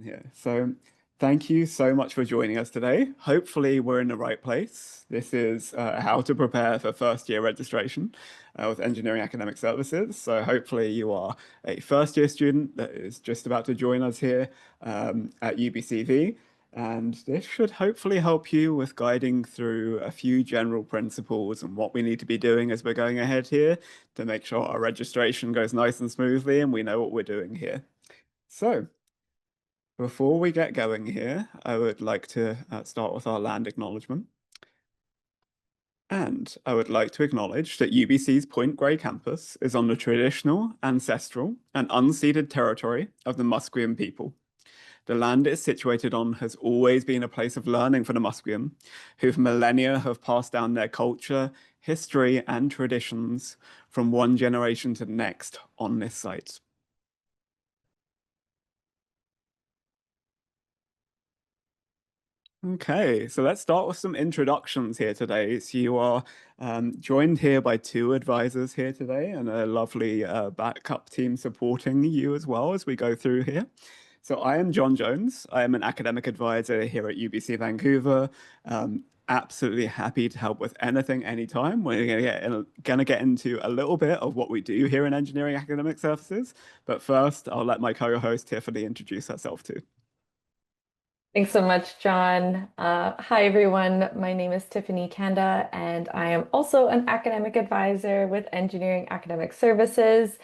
Here. So thank you so much for joining us today. Hopefully we're in the right place. This is how to prepare for first year registration with Engineering Academic Services. So hopefully you are a first year student that is just about to join us here at UBCV. And this should hopefully help you with guiding through a few general principles and what we need to be doing as we're going ahead here to make sure our registration goes nice and smoothly and we know what we're doing here. So before we get going here, I would like to start with our land acknowledgement. And I would like to acknowledge that UBC's Point Grey campus is on the traditional, ancestral, and unceded territory of the Musqueam people. The land it is situated on has always been a place of learning for the Musqueam, who for millennia have passed down their culture, history, and traditions from one generation to the next on this site. Okay, so let's start with some introductions here today. So you are joined here by two advisors here today and a lovely backup team supporting you as well as we go through here. So I am John Jones. I am an academic advisor here at UBC Vancouver. Absolutely happy to help with anything, anytime. We're gonna get into a little bit of what we do here in Engineering Academic Services. But first, I'll let my co-host Tiffany introduce herself too. Thanks so much, John. Hi, everyone. My name is Tiffany Kanda, and I am also an academic advisor with Engineering Academic Services.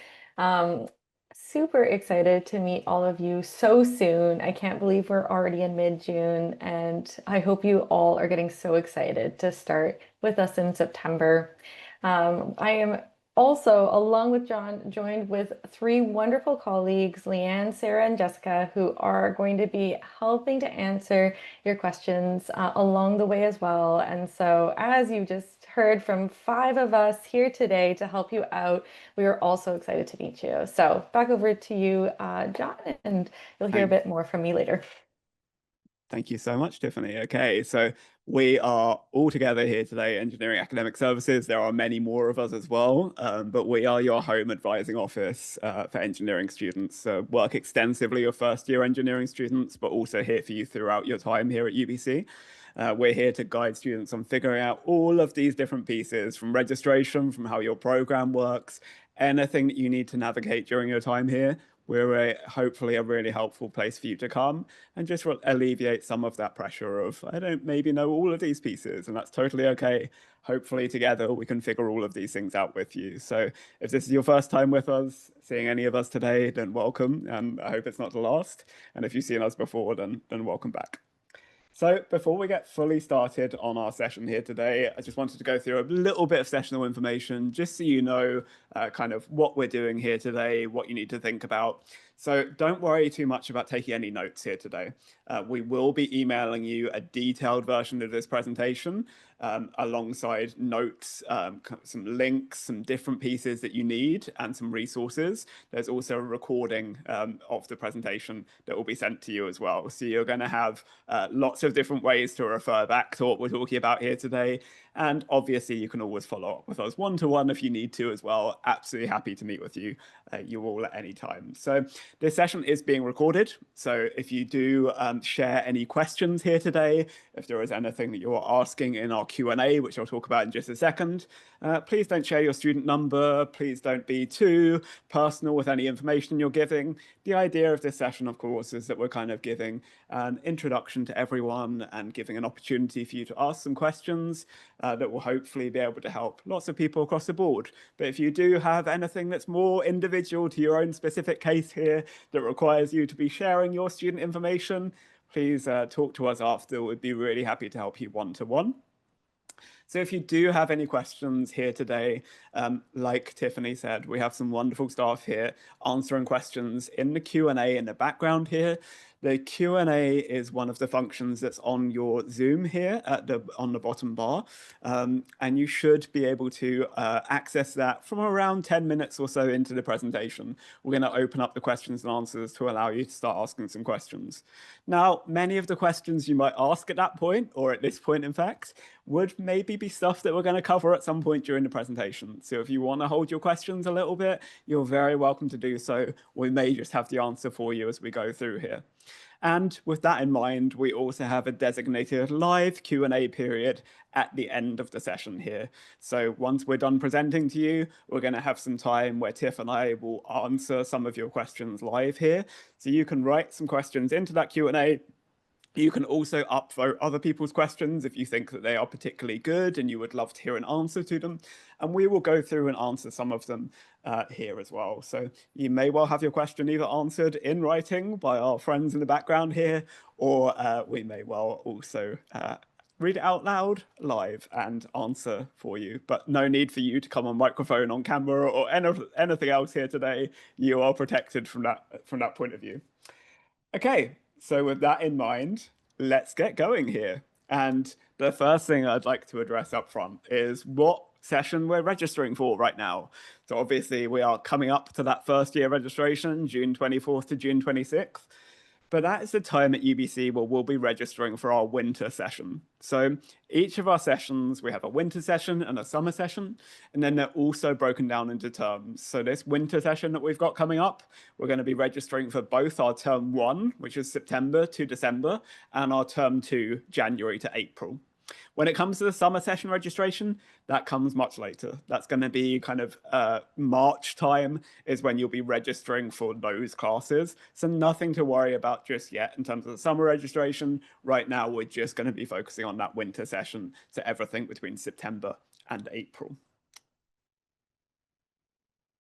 Super excited to meet all of you so soon. I can't believe we're already in mid-June, and I hope you all are getting so excited to start with us in September. I am also, along with John, joined with three wonderful colleagues, Leanne, Sarah, and Jessica, who are going to be helping to answer your questions along the way as well. And so, as you just heard from five of us here today to help you out, we are also excited to meet you. So, back over to you, John, and you'll hear a Thanks. bit more from me later. Thank you so much, Tiffany. Okay, so we are all together here today, Engineering Academic Services. There are many more of us as well, but we are your home advising office for engineering students. Work extensively with first year engineering students, but also here for you throughout your time here at UBC. We're here to guide students on figuring out all of these different pieces from registration, from how your program works, anything that you need to navigate during your time here. We're hopefully a really helpful place for you to come and just alleviate some of that pressure of, I don't maybe know all of these pieces, and that's totally okay. Hopefully together we can figure all of these things out with you. So if this is your first time with us, seeing any of us today, then welcome, and I hope it's not the last. And if you've seen us before, then welcome back. So before we get fully started on our session here today, I just wanted to go through a little bit of sessional information, just so you know kind of what we're doing here today, what you need to think about. So don't worry too much about taking any notes here today. We will be emailing you a detailed version of this presentation alongside notes, some links, some different pieces that you need, and some resources. There's also a recording of the presentation that will be sent to you as well. So you're going to have lots of different ways to refer back to what we're talking about here today. And obviously, you can always follow up with us one-to-one if you need to as well. Absolutely happy to meet with you, you all at any time. So this session is being recorded. So if you do share any questions here today, if there is anything that you're asking in our Q&A, which I'll talk about in just a second, please don't share your student number. Please don't be too personal with any information you're giving. The idea of this session, of course, is that we're kind of giving an introduction to everyone and giving an opportunity for you to ask some questions that will hopefully be able to help lots of people across the board. But if you do have anything that's more individual to your own specific case here that requires you to be sharing your student information, please talk to us after. We'd be really happy to help you one-to-one. So if you do have any questions here today, like Tiffany said, we have some wonderful staff here answering questions in the Q&A in the background here. The Q&A is one of the functions that's on your Zoom here on the bottom bar, and you should be able to access that from around 10 minutes or so into the presentation. We're going to open up the questions and answers to allow you to start asking some questions. Now, many of the questions you might ask at that point, or at this point, in fact, would maybe be stuff that we're going to cover at some point during the presentation. So if you want to hold your questions a little bit, you're very welcome to do so. We may just have the answer for you as we go through here. And with that in mind, we also have a designated live Q&A period at the end of the session here. So once we're done presenting to you, we're going to have some time where Tiff and I will answer some of your questions live here. So you can write some questions into that Q&A. You can also upvote other people's questions if you think that they are particularly good and you would love to hear an answer to them. And we will go through and answer some of them here as well. So you may well have your question either answered in writing by our friends in the background here, or we may well also read it out loud live and answer for you. But no need for you to come on microphone, on camera, or anything else here today. You are protected from that point of view. Okay, so with that in mind, let's get going here. And the first thing I'd like to address up front is what session we're registering for right now. So obviously we are coming up to that first year registration, June 24th to June 26th. But that is the time at UBC where we'll be registering for our winter session. So each of our sessions, we have a winter session and a summer session, and then they're also broken down into terms. So this winter session that we've got coming up, we're going to be registering for both our term 1, which is September to December, and our term 2, January to April. When it comes to the summer session registration, that comes much later. That's going to be kind of March time is when you'll be registering for those classes. So nothing to worry about just yet in terms of the summer registration. Right now, we're just going to be focusing on that winter session, so everything between September and April.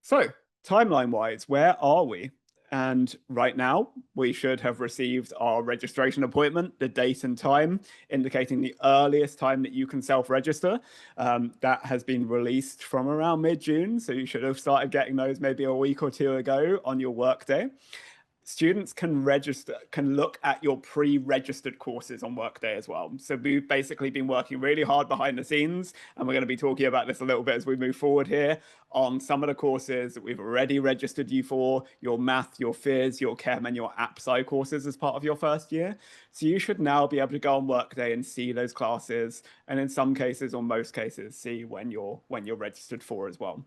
So timeline-wise, where are we? And right now, we should have received our registration appointment, the date and time, indicating the earliest time that you can self-register. That has been released from around mid-June, so you should have started getting those maybe a week or two ago on your Workday. Students can look at your pre-registered courses on Workday as well. So we've basically been working really hard behind the scenes, and we're going to be talking about this a little bit as we move forward here on some of the courses that we've already registered you for, your math, your phys, your chem, and your app sci courses as part of your first year. So you should now be able to go on Workday and see those classes, and in some cases or most cases, see when you're registered for as well.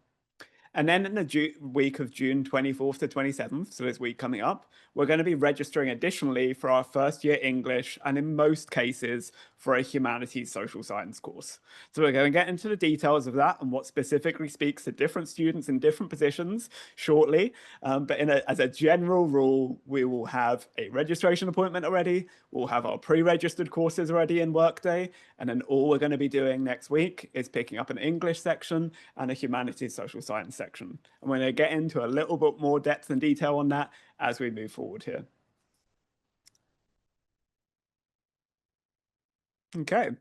And then in the week of June 24th to 27th, so this week coming up, we're going to be registering additionally for our first year English and in most cases for a humanities social science course. So we're going to get into the details of that and what specifically speaks to different students in different positions shortly. But as a general rule, we will have a registration appointment already. We'll have our pre-registered courses already in Workday. And then all we're going to be doing next week is picking up an English section and a humanities social science section. And we're going to get into a little bit more depth and detail on that as we move forward here. Okay,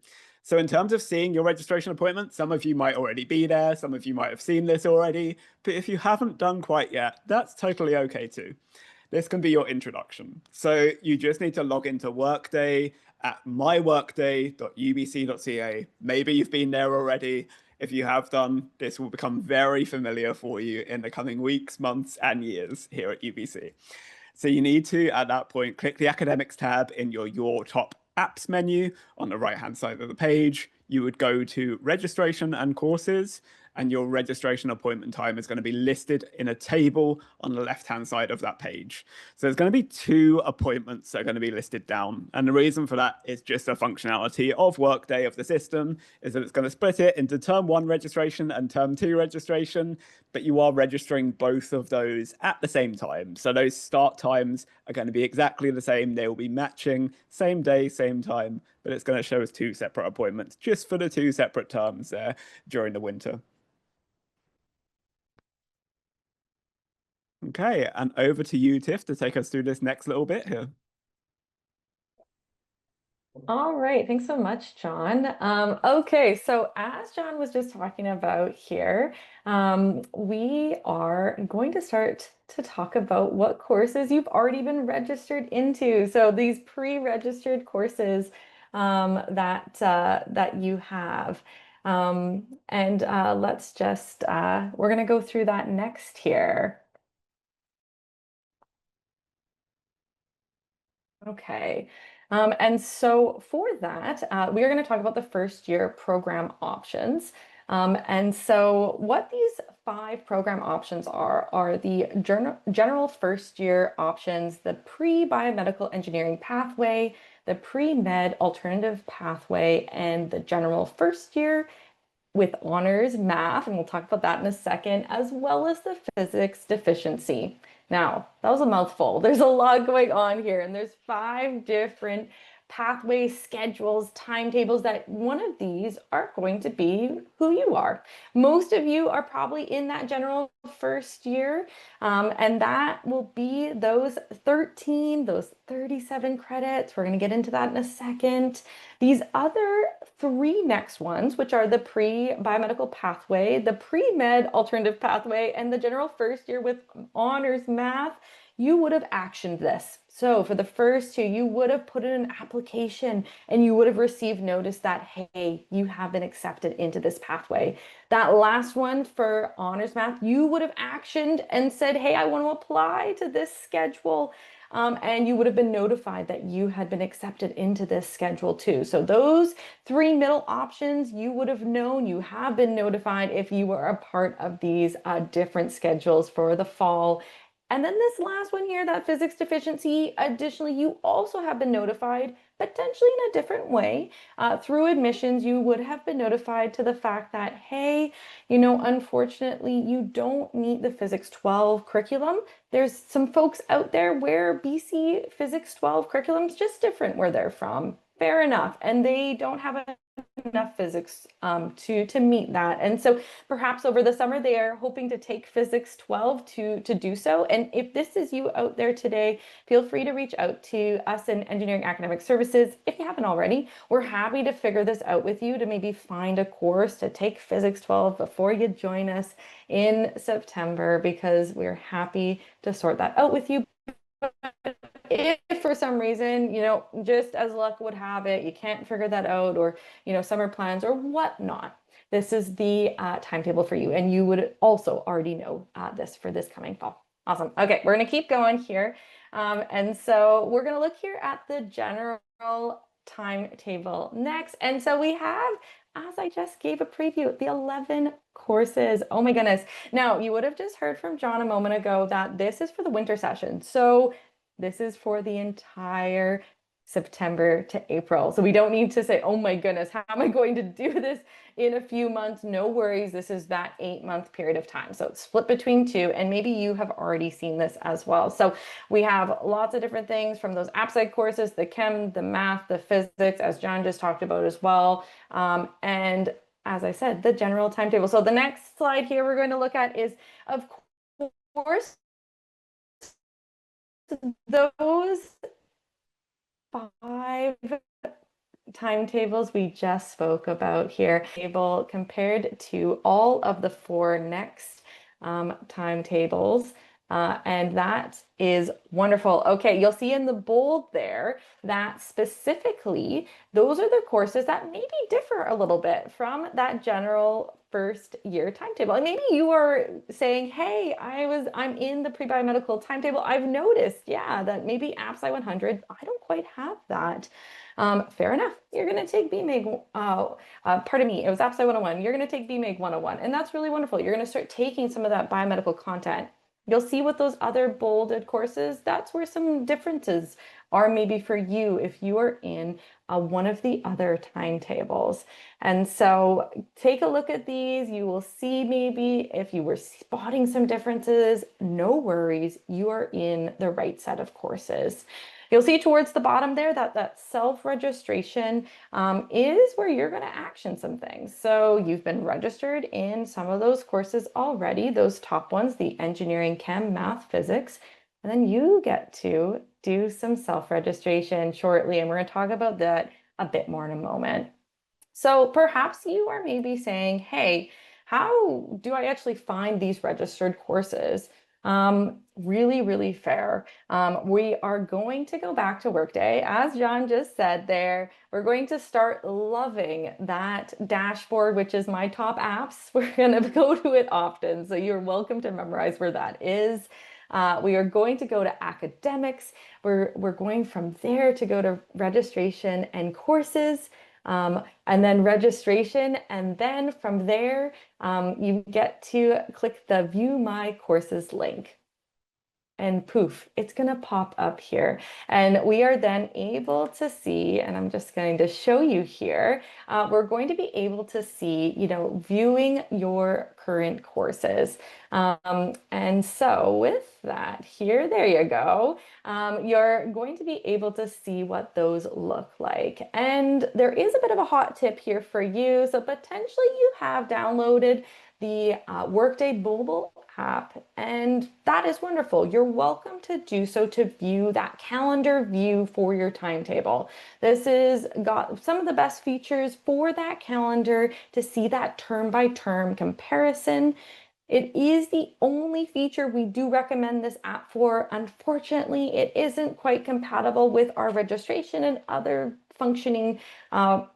so in terms of seeing your registration appointment, some of you might already be there, some of you might have seen this already, but if you haven't done quite yet, that's totally okay too. This can be your introduction. So you just need to log into Workday at myworkday.ubc.ca. Maybe you've been there already. If you have done, this will become very familiar for you in the coming weeks, months, and years here at UBC. So you need to, at that point, click the Academics tab in your top apps menu on the right-hand side of the page. You would go to Registration and Courses, and your registration appointment time is going to be listed in a table on the left-hand side of that page. So there's going to be 2 appointments that are going to be listed down. And the reason for that is just a functionality of Workday of the system, is that it's going to split it into term 1 registration and term 2 registration, but you are registering both of those at the same time. So those start times are going to be exactly the same. They will be matching, same day, same time, but it's going to show us 2 separate appointments just for the 2 separate terms there during the winter. Okay, and over to you, Tiff, to take us through this next little bit here. All right, thanks so much, John. Okay, so as John was just talking about here, we are going to start to talk about what courses you've already been registered into. So these pre-registered courses that you have. And let's just, we're going to go through that next here. Okay. And so for that, we are going to talk about the first year program options. And so what these five program options are the general first year options, the pre-biomedical engineering pathway, the pre-med alternative pathway, and the general first year with honors math, and we'll talk about that in a second, as well as the physics deficiency. Now, that was a mouthful. There's a lot going on here, and there's five different pathway schedules, timetables that one of these are going to be who you are. Most of you are probably in that general first year, and that will be those 13, those 37 credits. We're going to get into that in a second. These other three next ones, which are the pre-biomedical pathway, the pre-med alternative pathway, and the general first year with honors math, you would have actioned this. So for the first two, you would have put in an application and you would have received notice that, hey, you have been accepted into this pathway. That last one for honors math, you would have actioned and said, hey, I want to apply to this schedule. And you would have been notified that you had been accepted into this schedule too. So those three middle options, you would have known, you have been notified if you were a part of these different schedules for the fall. And then this last one here, that physics deficiency, additionally, you also have been notified, potentially in a different way. Through admissions, you would have been notified to the fact that, hey, unfortunately, you don't meet the Physics 12 curriculum. There's some folks out there where BC Physics 12 curriculum is just different where they're from. Fair enough. And they don't have enough physics to meet that. And so perhaps over the summer, they are hoping to take Physics 12 to do so. And if this is you out there today, feel free to reach out to us in Engineering Academic Services. If you haven't already, we're happy to figure this out with you to maybe find a course to take Physics 12 before you join us in September, because we're happy to sort that out with you. If for some reason, just as luck would have it, you can't figure that out, or, summer plans or whatnot, this is the timetable for you. And you would also already know this for this coming fall. Awesome. Okay, we're going to keep going here. And so we're going to look here at the general timetable next. And so we have, as I just gave a preview, the 11 courses. Oh my goodness. Now, you would have just heard from John a moment ago that this is for the winter session. So this is for the entire September to April. So we don't need to say, oh my goodness, how am I going to do this in a few months? No worries. This is that 8-month period of time. So it's split between two, and maybe you have already seen this as well. So we have lots of different things from those AppSci courses, the chem, the math, the physics, as John just talked about as well. And as I said, the general timetable. So the next slide here we're going to look at is, of course, those five timetables we just spoke about here, table compared to all of the four next timetables. And that is wonderful. Okay, you'll see in the bold there that specifically those are the courses that maybe differ a little bit from that general first year timetable. And maybe you are saying, hey, I'm in the pre-biomedical timetable. I've noticed, yeah, that maybe AppSci 100, I don't quite have that. Fair enough. You're going to take BMig, pardon me, it was AppSci 101. You're going to take BMig 101, and that's really wonderful. You're going to start taking some of that biomedical content. You'll see with those other bolded courses, that's where some differences are maybe for you if you are in one of the other timetables. And so take a look at these. You will see maybe if you were spotting some differences, no worries, you are in the right set of courses. You'll see towards the bottom there that self-registration is where you're going to action some things. So you've been registered in some of those courses already, those top ones, the engineering, chem, math, physics, and then you get to do some self-registration shortly. And we're going to talk about that a bit more in a moment. So perhaps you are maybe saying, hey, how do I actually find these registered courses? Really, really fair. We are going to go back to Workday. As John just said there, we're going to start loving that dashboard, which is my top apps. We're going to go to it often, so you're welcome to memorize where that is. We are going to go to academics. We're going from there to go to registration and courses. and then registration. And then from there, you get to click the View My Courses link. And poof, it's going to pop up here. And we are then able to see, and I'm just going to show you here, we're going to be able to see, viewing your current courses. And so with that here, there you go. You're going to be able to see what those look like. And there is a bit of a hot tip here for you. So potentially you have downloaded the Workday mobile app, and that is wonderful. You're welcome to do so to view that calendar view for your timetable. This is got some of the best features for that calendar to see that term by term comparison. It is the only feature we do recommend this app for. Unfortunately, it isn't quite compatible with our registration and other functioning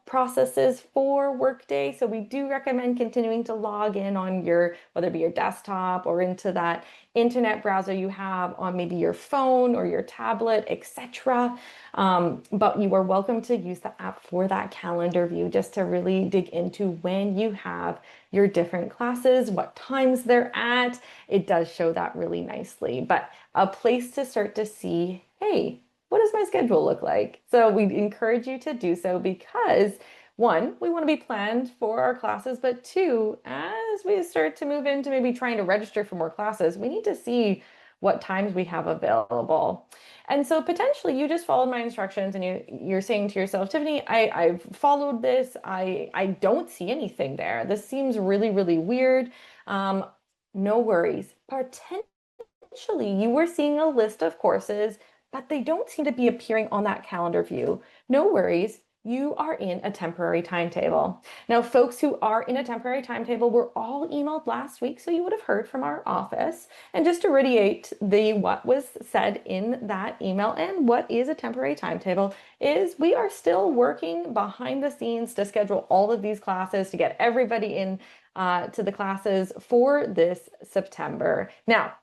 processes for Workday. So we do recommend continuing to log in on your, whether it be your desktop or into that internet browser you have on maybe your phone or your tablet, etc. But you are welcome to use the app for that calendar view just to really dig into when you have your different classes, what times they're at. It does show that really nicely, but a place to start to see, hey, what does my schedule look like? So we encourage you to do so because one, we want to be planned for our classes, but two, as we start to move into maybe trying to register for more classes, we need to see what times we have available. And so potentially you just followed my instructions and you're saying to yourself, Tiffany, I've followed this. I don't see anything there. This seems really, really weird. No worries. Potentially you were seeing a list of courses, but they don't seem to be appearing on that calendar view. No worries. You are in a temporary timetable. Now, folks who are in a temporary timetable were all emailed last week, so you would have heard from our office. And just to reiterate what was said in that email and what is a temporary timetable is we are still working behind the scenes to schedule all of these classes to get everybody in to the classes for this September. Now,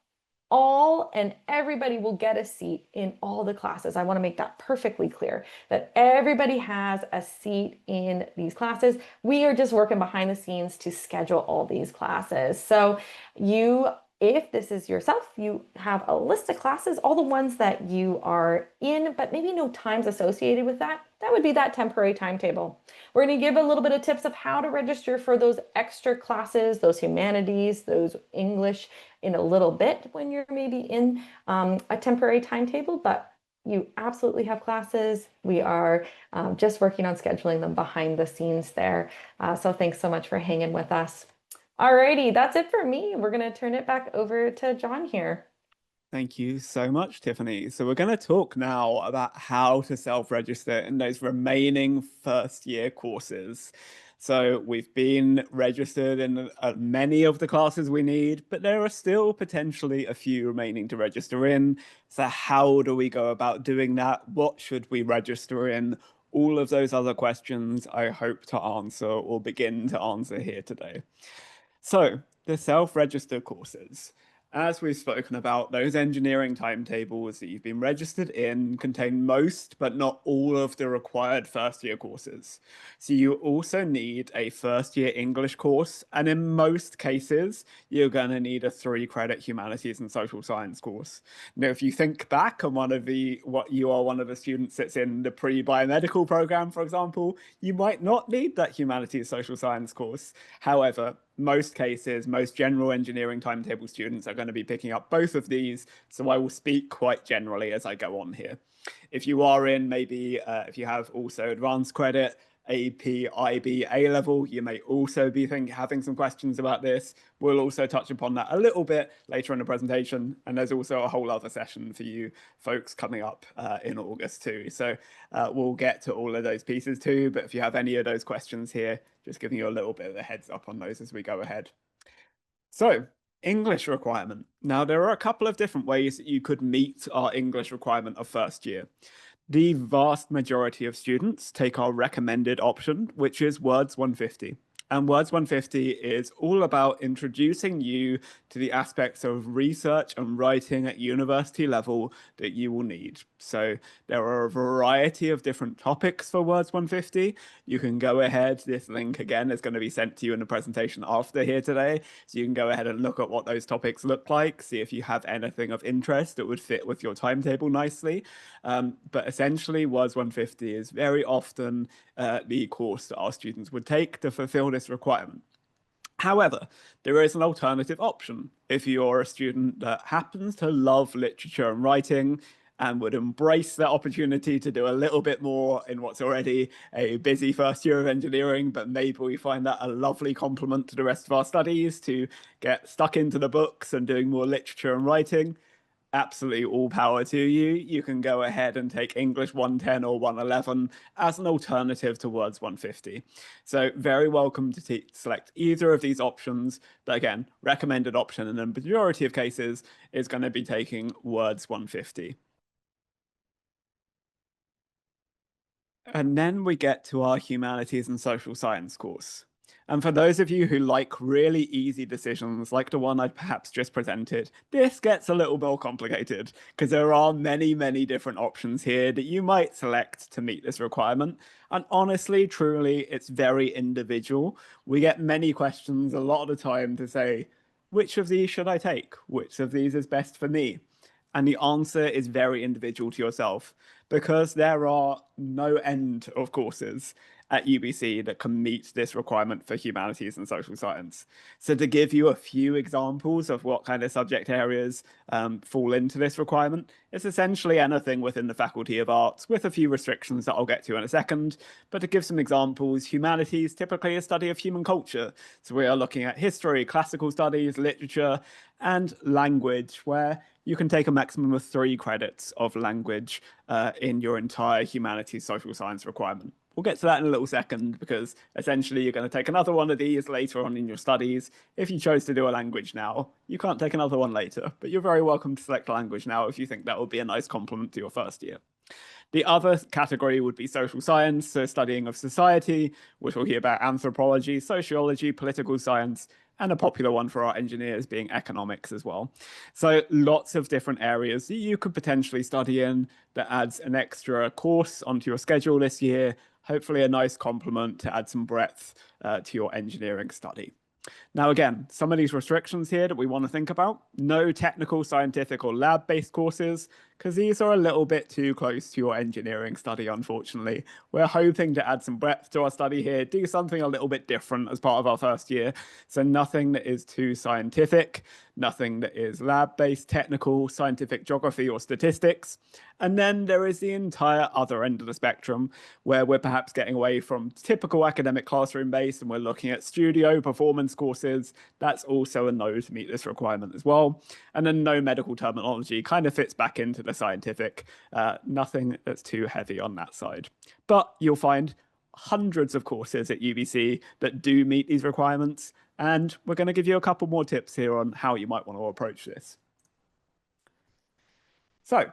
all and everybody will get a seat in all the classes. I want to make that perfectly clear that everybody has a seat in these classes. We are just working behind the scenes to schedule all these classes. So if this is yourself, you have a list of classes, all the ones that you are in, but maybe no times associated with that. That would be that temporary timetable. We're going to give a little bit of tips of how to register for those extra classes, those humanities, those English in a little bit when you're maybe in a temporary timetable, but you absolutely have classes. We are just working on scheduling them behind the scenes there. So thanks so much for hanging with us. Alrighty, that's it for me. We're going to turn it back over to John here. Thank you so much, Tiffany. So we're going to talk now about how to self-register in those remaining first year courses. So we've been registered in many of the classes we need, but there are still potentially a few remaining to register in. So how do we go about doing that? What should we register in? All of those other questions I hope to answer or begin to answer here today. So the self-register courses. As we've spoken about, those engineering timetables that you've been registered in contain most, but not all of the required first year courses. So you also need a first year English course, and in most cases, you're going to need a 3-credit humanities and social science course. Now, if you think back on one of the students that's in the pre-biomedical program, for example, you might not need that humanities social science course. However, most cases, most general engineering timetable students are going to be picking up both of these, so I will speak quite generally as I go on here. If you are in maybe, if you have also advanced credit, AP, IB, A-level, you may also be having some questions about this. We'll also touch upon that a little bit later in the presentation, and there's also a whole other session for you folks coming up in August too. So we'll get to all of those pieces too, but if you have any of those questions here, just giving you a little bit of a heads up on those as we go ahead. So, English requirement. Now, there are a couple of different ways that you could meet our English requirement of first year. The vast majority of students take our recommended option, which is Words 150. And Words 150 is all about introducing you to the aspects of research and writing at university level that you will need. So there are a variety of different topics for Words 150. You can go ahead, this link again is going to be sent to you in the presentation after here today. So you can go ahead and look at what those topics look like, see if you have anything of interest that would fit with your timetable nicely. But essentially, Words 150 is very often the course that our students would take to fulfill this requirement. However, there is an alternative option. If you're a student that happens to love literature and writing and would embrace the opportunity to do a little bit more in what's already a busy first year of engineering, but maybe we find that a lovely complement to the rest of our studies to get stuck into the books and doing more literature and writing, absolutely all power to you. You can go ahead and take English 110 or 111 as an alternative to Words 150. So very welcome to select either of these options. But again, recommended option in the majority of cases is going to be taking Words 150. And then we get to our humanities and social science course. And for those of you who like really easy decisions, like the one I perhaps just presented, this gets a little more complicated because there are many, many different options here that you might select to meet this requirement. And honestly, truly, it's very individual. We get many questions a lot of the time to say, which of these should I take? Which of these is best for me? And the answer is very individual to yourself because there are no end of courses at UBC that can meet this requirement for humanities and social science. So to give you a few examples of what kind of subject areas fall into this requirement, it's essentially anything within the Faculty of Arts with a few restrictions that I'll get to in a second. But to give some examples, humanities typically a study of human culture. So we are looking at history, classical studies, literature, and language, where you can take a maximum of 3 credits of language in your entire humanities social science requirement. We'll get to that in a little second because essentially you're going to take another one of these later on in your studies. If you chose to do a language now, you can't take another one later, but you're very welcome to select a language now if you think that would be a nice complement to your first year. The other category would be social science, so studying of society, which we'll hear about anthropology, sociology, political science, and a popular one for our engineers being economics as well. So lots of different areas that you could potentially study in that adds an extra course onto your schedule this year, hopefully a nice complement to add some breadth to your engineering study. Now, again, some of these restrictions here that we want to think about, no technical, scientific, or lab-based courses, because these are a little bit too close to your engineering study, unfortunately. We're hoping to add some breadth to our study here, do something a little bit different as part of our first year. So nothing that is too scientific, nothing that is lab-based, technical, scientific geography, or statistics. And then there is the entire other end of the spectrum, where we're perhaps getting away from typical academic classroom-based, and we're looking at studio performance courses. That's also a no to meet this requirement as well. And then no medical terminology kind of fits back into the scientific, nothing that's too heavy on that side. But you'll find hundreds of courses at UBC that do meet these requirements. And we're going to give you a couple more tips here on how you might want to approach this. So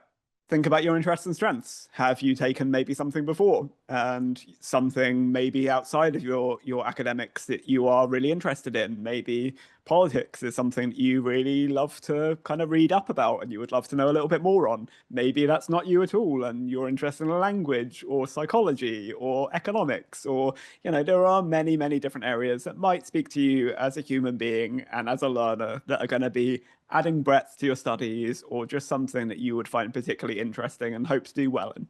think about your interests and strengths. Have you taken maybe something before and something maybe outside of your academics that you are really interested in? Maybe politics is something that you really love to kind of read up about and you would love to know a little bit more on. Maybe that's not you at all and you're interested in language or psychology or economics, or, there are many, many different areas that might speak to you as a human being and as a learner that are going to be adding breadth to your studies or just something that you would find particularly interesting and hope to do well in.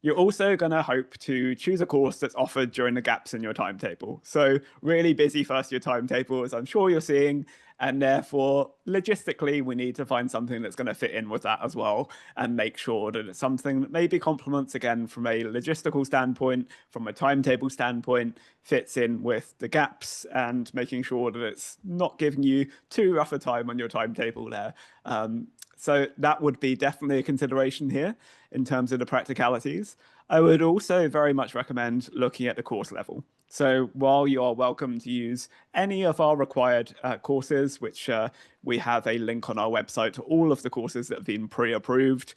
You're also going to hope to choose a course that's offered during the gaps in your timetable. So really busy first year timetable, as I'm sure you're seeing, and therefore logistically we need to find something that's going to fit in with that as well and make sure that it's something that maybe complements, again, from a logistical standpoint, from a timetable standpoint, fits in with the gaps and making sure that it's not giving you too rough a time on your timetable there. So that would be definitely a consideration here in terms of the practicalities. I would also very much recommend looking at the course level. So while you are welcome to use any of our required courses, which we have a link on our website to all of the courses that have been pre-approved,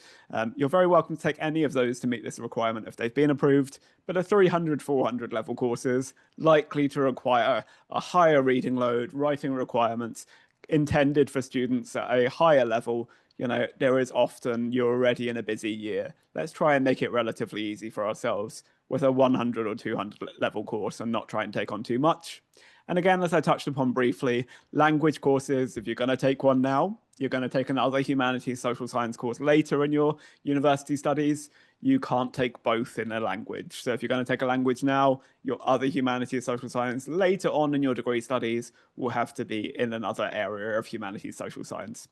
you're very welcome to take any of those to meet this requirement if they've been approved. But a 300, 400 level courses likely to require a higher reading load, writing requirements, intended for students at a higher level. There is often you're already in a busy year. Let's try and make it relatively easy for ourselves with a 100 or 200 level course and not try and take on too much. And again, as I touched upon briefly, language courses, if you're going to take one now, you're going to take another humanities social science course later in your university studies. You can't take both in a language. So if you're going to take a language now, your other humanities social science later on in your degree studies will have to be in another area of humanities social science.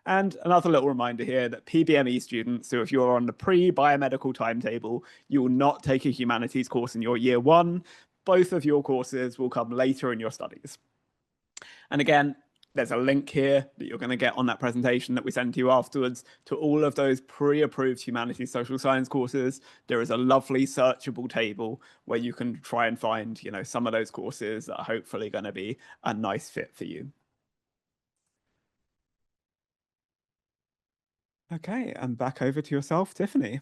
And another little reminder here that PBME students, so if you're on the pre-biomedical timetable, you will not take a humanities course in your year one. Both of your courses will come later in your studies. And again, there's a link here that you're going to get on that presentation that we send to you afterwards to all of those pre-approved humanities social science courses. There is a lovely searchable table where you can try and find, some of those courses that are hopefully going to be a nice fit for you. Okay, and back over to yourself, Tiffany.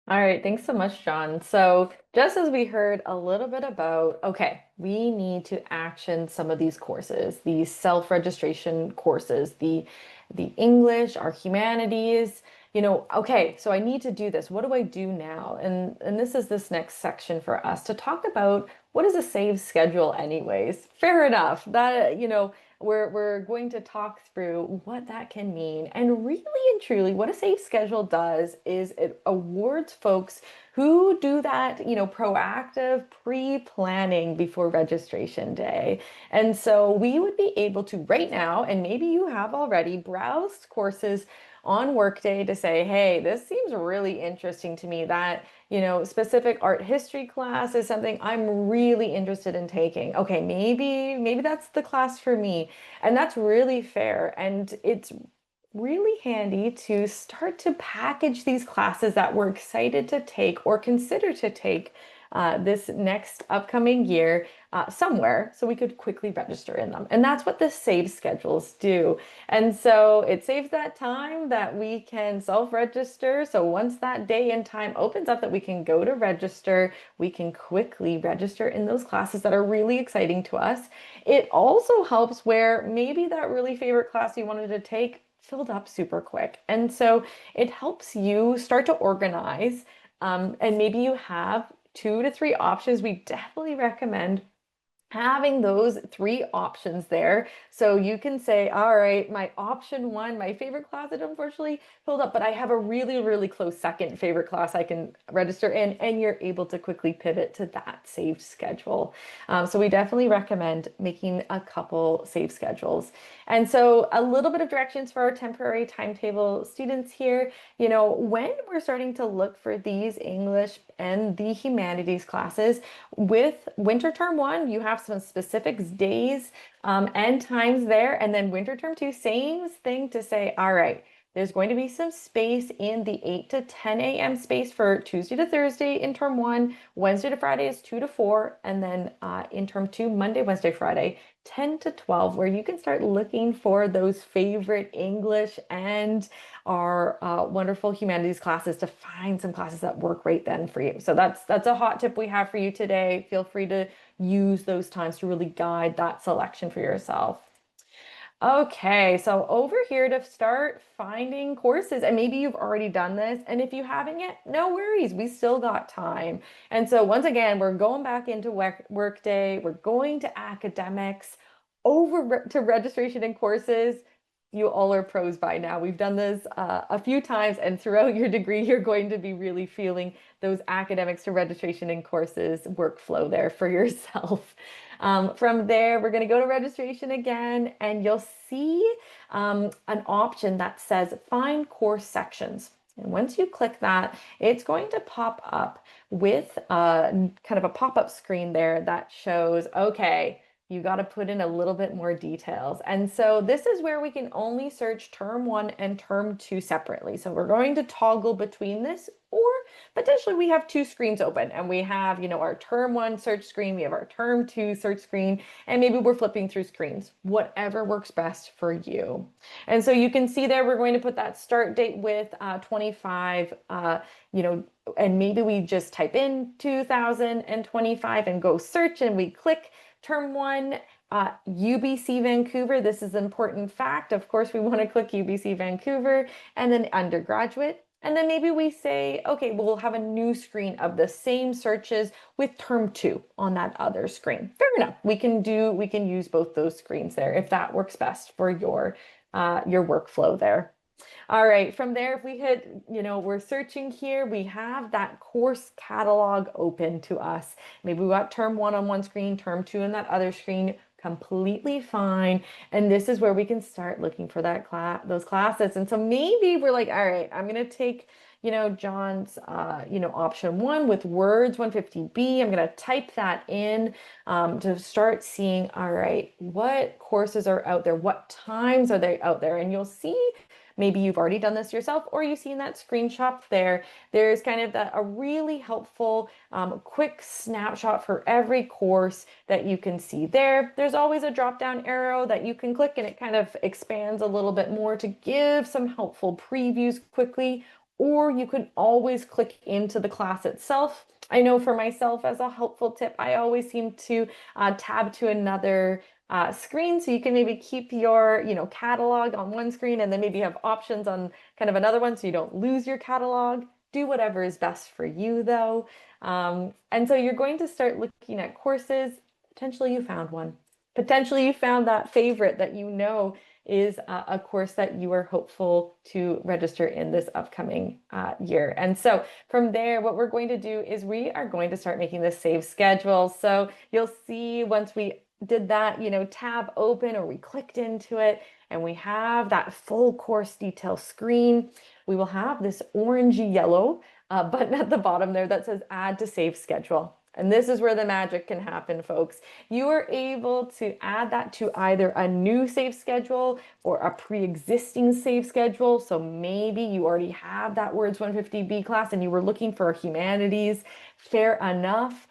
All right, thanks so much, John. So, just as we heard a little bit about, okay, we need to action some of these courses, these self-registration courses, the English, our humanities, okay, so I need to do this. What do I do now? And this is this next section for us to talk about what is a save schedule anyways. Fair enough. That, we're going to talk through what that can mean. And really and truly, what a safe schedule does is it awards folks who do that, proactive pre-planning before registration day. And so we would be able to right now, and maybe you have already browsed courses on Workday to say, hey, this seems really interesting to me. That specific art history class is something I'm really interested in taking. Okay, maybe that's the class for me. And that's really fair. And it's really handy to start to package these classes that we're excited to take or consider to take this next upcoming year somewhere so we could quickly register in them. And that's what the save schedules do. And so it saves that time that we can self-register. So once that day and time opens up that we can go to register, we can quickly register in those classes that are really exciting to us. It also helps where maybe that really favorite class you wanted to take filled up super quick. And so it helps you start to organize. And maybe you have 2 to 3 options. We definitely recommend having those 3 options there. So you can say, all right, my option one, my favorite class, it unfortunately filled up, but I have a really, really close second favorite class I can register in, and you're able to quickly pivot to that saved schedule. So we definitely recommend making a couple save schedules. And so a little bit of directions for our temporary timetable students here. When we're starting to look for these English and the humanities classes, with winter term one, you have some specific days and times there. And then winter term two, same thing to say, all right, there's going to be some space in the 8 to 10 a.m. space for Tuesday to Thursday in term one, Wednesday to Friday is 2 to 4, and then in term two, Monday, Wednesday, Friday, 10 to 12, where you can start looking for those favorite English and our wonderful humanities classes to find some classes that work right then for you. So that's a hot tip we have for you today. Feel free to use those times to really guide that selection for yourself. Okay, so over here to start finding courses, and maybe you've already done this, and if you haven't yet, no worries, we still got time. And so once again, we're going back into Workday, we're going to academics, over to registration and courses. You all are pros by now. We've done this a few times, and throughout your degree, you're going to be really feeling those academics to registration and courses workflow there for yourself. From there, we're going to go to registration again, and you'll see an option that says find course sections. And once you click that, it's going to pop up with kind of a pop-up screen there that shows, okay, you got to put in a little bit more details. And so this is where we can only search term one and term two separately. So we're going to toggle between this, or potentially we have two screens open and we have, our term one search screen, we have our term two search screen, and maybe we're flipping through screens, whatever works best for you. And so you can see there, we're going to put that start date with 25, and maybe we just type in 2025 and go search and we click term one, UBC Vancouver. This is an important fact. Of course, we want to click UBC Vancouver and then undergraduate. And then maybe we say, okay, we'll have a new screen of the same searches with term two on that other screen. Fair enough. We can use both those screens there if that works best for your workflow there. All right, from there, if we hit, we're searching here, we have that course catalog open to us. Maybe we got term one on one screen, term two on that other screen, completely fine. And this is where we can start looking for those classes. And so maybe we're like, all right, I'm going to take, John's, option one with Words 150B. I'm going to type that in to start seeing, all right, what courses are out there? What times are they out there? And you'll see, maybe you've already done this yourself, or you've seen that screenshot there. There's kind of a really helpful quick snapshot for every course that you can see there. There's always a drop-down arrow that you can click and it kind of expands a little bit more to give some helpful previews quickly, or you can always click into the class itself. I know for myself, as a helpful tip, I always seem to tab to another screen, so you can maybe keep your catalog on one screen and then maybe have options on kind of another one so you don't lose your catalog. Do whatever is best for you though. And so you're going to start looking at courses. Potentially you found one. Potentially you found that favorite that is a course that you are hopeful to register in this upcoming year. And so from there, what we're going to do is we are going to start making this save schedule. So you'll see once we did that, tab open or we clicked into it and we have that full course detail screen, we will have this orangey yellow button at the bottom there that says add to save schedule. And this is where the magic can happen, folks. You are able to add that to either a new save schedule or a pre-existing save schedule. So maybe you already have that Words 150B class and you were looking for humanities. Fair enough.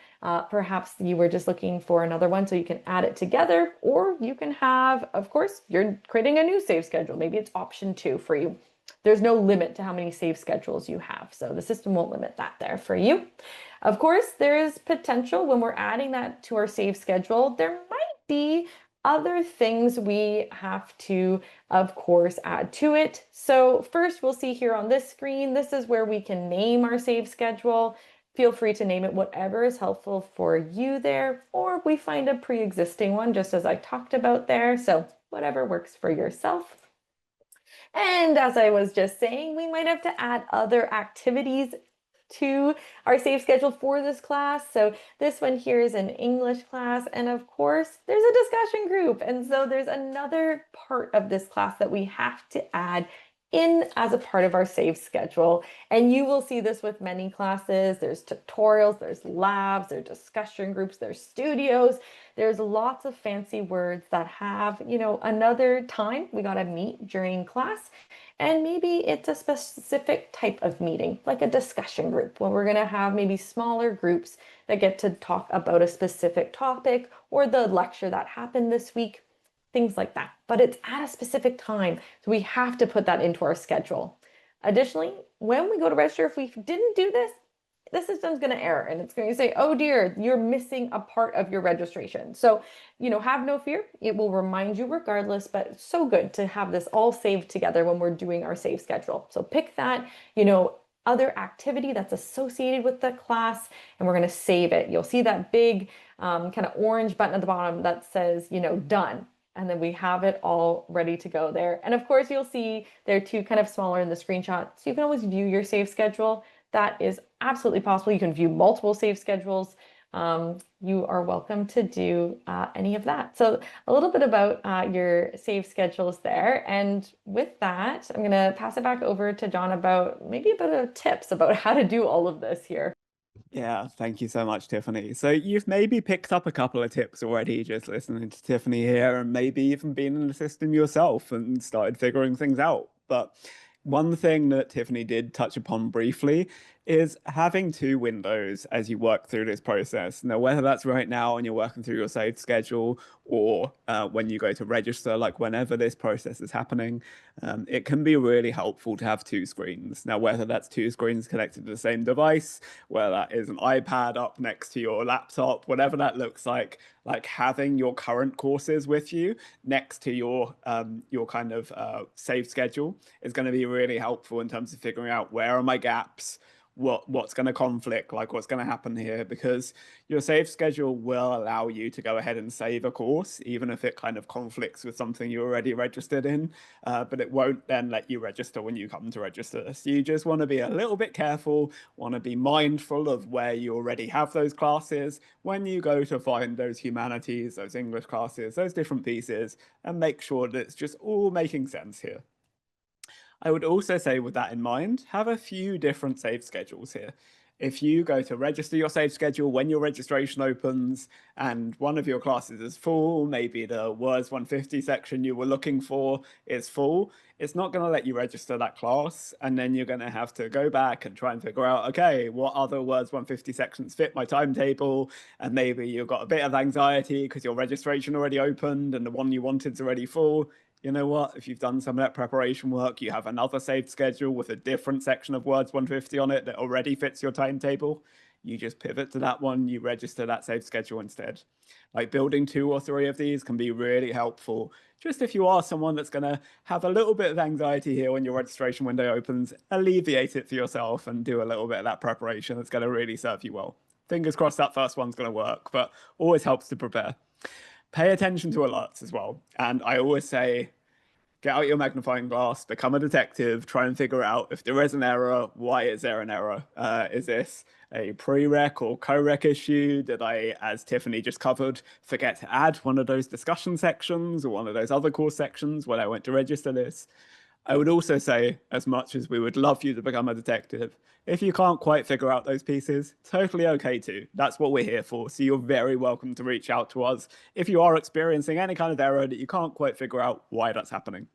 Perhaps you were just looking for another one, so you can add it together, or you can have, of course, you're creating a new save schedule. Maybe it's option 2 for you. There's no limit to how many save schedules you have, so the system won't limit that there for you. Of course, there is potential when we're adding that to our save schedule. There might be other things we have to, of course, add to it. So first, we'll see here on this screen, this is where we can name our save schedule. Feel free to name it whatever is helpful for you there, or we find a pre-existing one, just as I talked about there. So whatever works for yourself. And as I was just saying, we might have to add other activities to our save schedule for this class. So this one here is an English class. And of course, there's a discussion group. And so there's another part of this class that we have to add in as a part of our save schedule. And you will see this with many classes. There's tutorials, there's labs, there's discussion groups, there's studios. There's lots of fancy words that have, another time we got to meet during class. And maybe it's a specific type of meeting, like a discussion group, where we're going to have maybe smaller groups that get to talk about a specific topic or the lecture that happened this week. Things like that, but it's at a specific time. So we have to put that into our schedule. Additionally, when we go to register, if we didn't do this, the system's going to error and it's going to say, oh dear, you're missing a part of your registration. So, have no fear. It will remind you regardless, but it's so good to have this all saved together when we're doing our save schedule. So pick that, other activity that's associated with the class, and we're going to save it. You'll see that big kind of orange button at the bottom that says, done. And then we have it all ready to go there. And of course, you'll see they're two kind of smaller in the screenshot. So you can always view your save schedule. That is absolutely possible. You can view multiple save schedules. You are welcome to do any of that. So a little bit about your save schedules there. And with that, I'm going to pass it back over to John about maybe a bit of tips about how to do all of this here. Yeah, thank you so much, Tiffany. So you've maybe picked up a couple of tips already just listening to Tiffany here, and maybe even been in the system yourself and started figuring things out. But one thing that Tiffany did touch upon briefly is having two windows as you work through this process. Now, whether that's right now and you're working through your saved schedule, or when you go to register, like whenever this process is happening, it can be really helpful to have two screens. Now, whether that's two screens connected to the same device, whether that is an iPad up next to your laptop, whatever that looks like having your current courses with you next to your kind of saved schedule is going to be really helpful in terms of figuring out where are my gaps, what's going to conflict, like what's going to happen here, because your save schedule will allow you to go ahead and save a course, even if it kind of conflicts with something you're already registered in, but it won't then let you register when you come to register. So you just want to be a little bit careful, want to be mindful of where you already have those classes when you go to find those humanities, those English classes, those different pieces, and make sure that it's just all making sense here. I would also say, with that in mind, have a few different save schedules here. If you go to register your save schedule when your registration opens and one of your classes is full, maybe the Words 150 section you were looking for is full, it's not going to let you register that class. And then you're going to have to go back and try and figure out, okay, what other Words 150 sections fit my timetable? And maybe you've got a bit of anxiety because your registration already opened and the one you wanted is already full. You know what? If you've done some of that preparation work, you have another saved schedule with a different section of Words 150 on it that already fits your timetable. You just pivot to that one, you register that saved schedule instead. Like building two or three of these can be really helpful. Just if you are someone that's going to have a little bit of anxiety here when your registration window opens, alleviate it for yourself and do a little bit of that preparation that's going to really serve you well. Fingers crossed that first one's going to work, but always helps to prepare. Pay attention to alerts as well. And I always say, get out your magnifying glass, become a detective, try and figure out if there is an error, why is there an error? Is this a prereq or co-req issue? Did I, as Tiffany just covered, forget to add one of those discussion sections or one of those other course sections when I went to register this? I would also say, as much as we would love you to become a detective, if you can't quite figure out those pieces, totally okay too. That's what we're here for. So you're very welcome to reach out to us if you are experiencing any kind of error that you can't quite figure out why that's happening.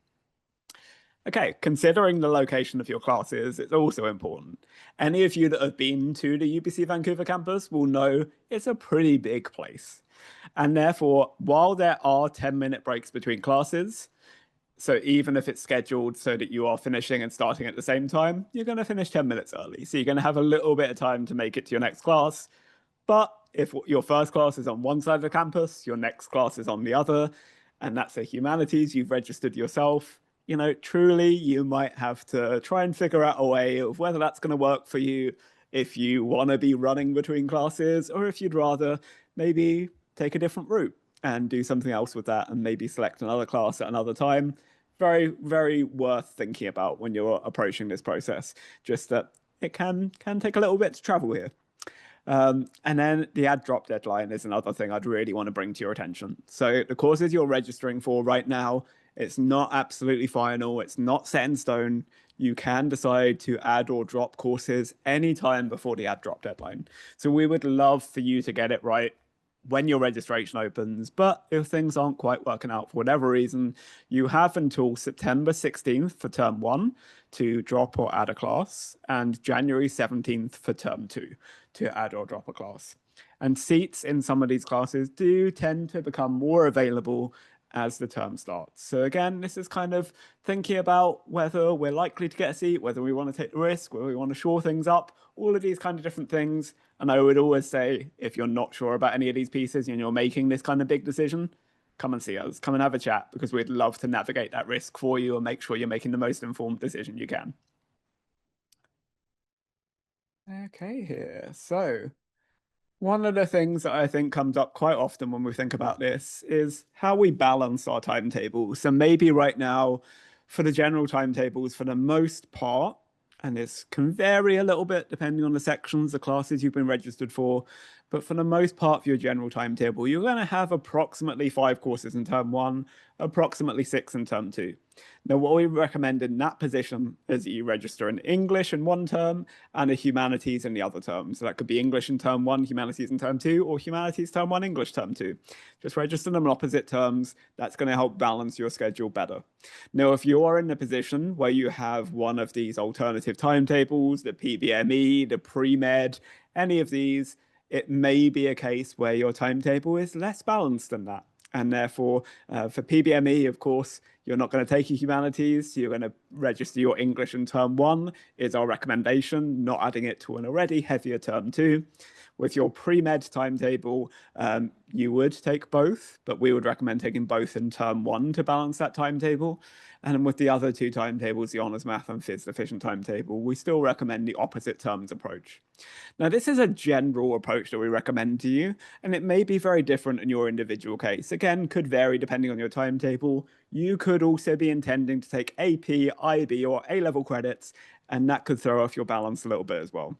Okay, considering the location of your classes, it's also important. Any of you that have been to the UBC Vancouver campus will know it's a pretty big place. And therefore, while there are 10-minute breaks between classes, so even if it's scheduled so that you are finishing and starting at the same time, you're going to finish 10 minutes early. So you're going to have a little bit of time to make it to your next class. But if your first class is on one side of the campus, your next class is on the other, and that's a humanities, you've registered yourself, truly you might have to try and figure out a way of whether that's going to work for you if you want to be running between classes, or if you'd rather maybe take a different route and do something else with that and maybe select another class at another time. Very, very worth thinking about when you're approaching this process. Just that it can take a little bit to travel here. And then the add drop deadline is another thing I'd really want to bring to your attention. So the courses you're registering for right now, it's not absolutely final. It's not set in stone. You can decide to add or drop courses anytime before the add drop deadline. So we would love for you to get it right when your registration opens. But if things aren't quite working out for whatever reason, you have until September 16th for term one to drop or add a class, and January 17th for term two to add or drop a class. And seats in some of these classes do tend to become more available as the term starts. So again, this is kind of thinking about whether we're likely to get a seat, whether we want to take the risk, whether we want to shore things up, all of these kind of different things. And I would always say, if you're not sure about any of these pieces and you're making this kind of big decision, come and see us, come and have a chat, because we'd love to navigate that risk for you and make sure you're making the most informed decision you can. Okay, here. So one of the things that I think comes up quite often when we think about this is how we balance our timetables. So maybe right now, for the general timetables, for the most part, and this can vary a little bit depending on the sections, the classes you've been registered for, But for the most part of your general timetable, you're going to have approximately 5 courses in term one, approximately 6 in term two. Now, what we recommend in that position is that you register in English in one term and a humanities in the other term. So that could be English in term one, humanities in term two, or humanities term one, English term two. Just register them in opposite terms. That's going to help balance your schedule better. Now, if you are in a position where you have one of these alternative timetables, the PBME, the pre-med, any of these, it may be a case where your timetable is less balanced than that. And therefore, for PBME, of course, you're not going to take your humanities. You're going to register your English in term one, is our recommendation, not adding it to an already heavier term two. With your pre-med timetable, you would take both, but we would recommend taking both in term one to balance that timetable. And with the other two timetables, the honours math and phys efficient timetable, we still recommend the opposite terms approach. Now, this is a general approach that we recommend to you, and it may be very different in your individual case. Again, could vary depending on your timetable. You could also be intending to take AP, IB, or A-level credits, and that could throw off your balance a little bit as well.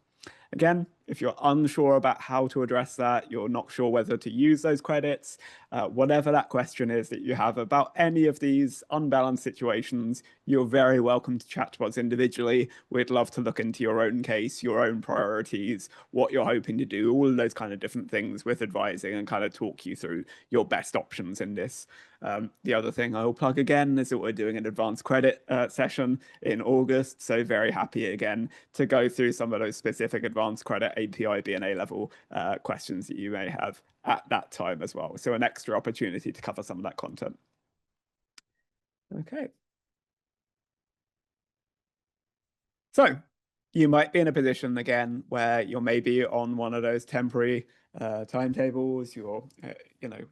Again, if you're unsure about how to address that, you're not sure whether to use those credits, whatever that question is that you have about any of these unbalanced situations, you're very welcome to chat to us individually. We'd love to look into your own case, your own priorities, what you're hoping to do, all of those kind of different things with advising and kind of talk you through your best options in this. The other thing I will plug again is that we're doing an advanced credit session in August. So very happy again to go through some of those specific advanced credit API B&A level questions that you may have at that time as well. So an extra opportunity to cover some of that content. Okay. So you might be in a position again where you're maybe on one of those temporary timetables. You're,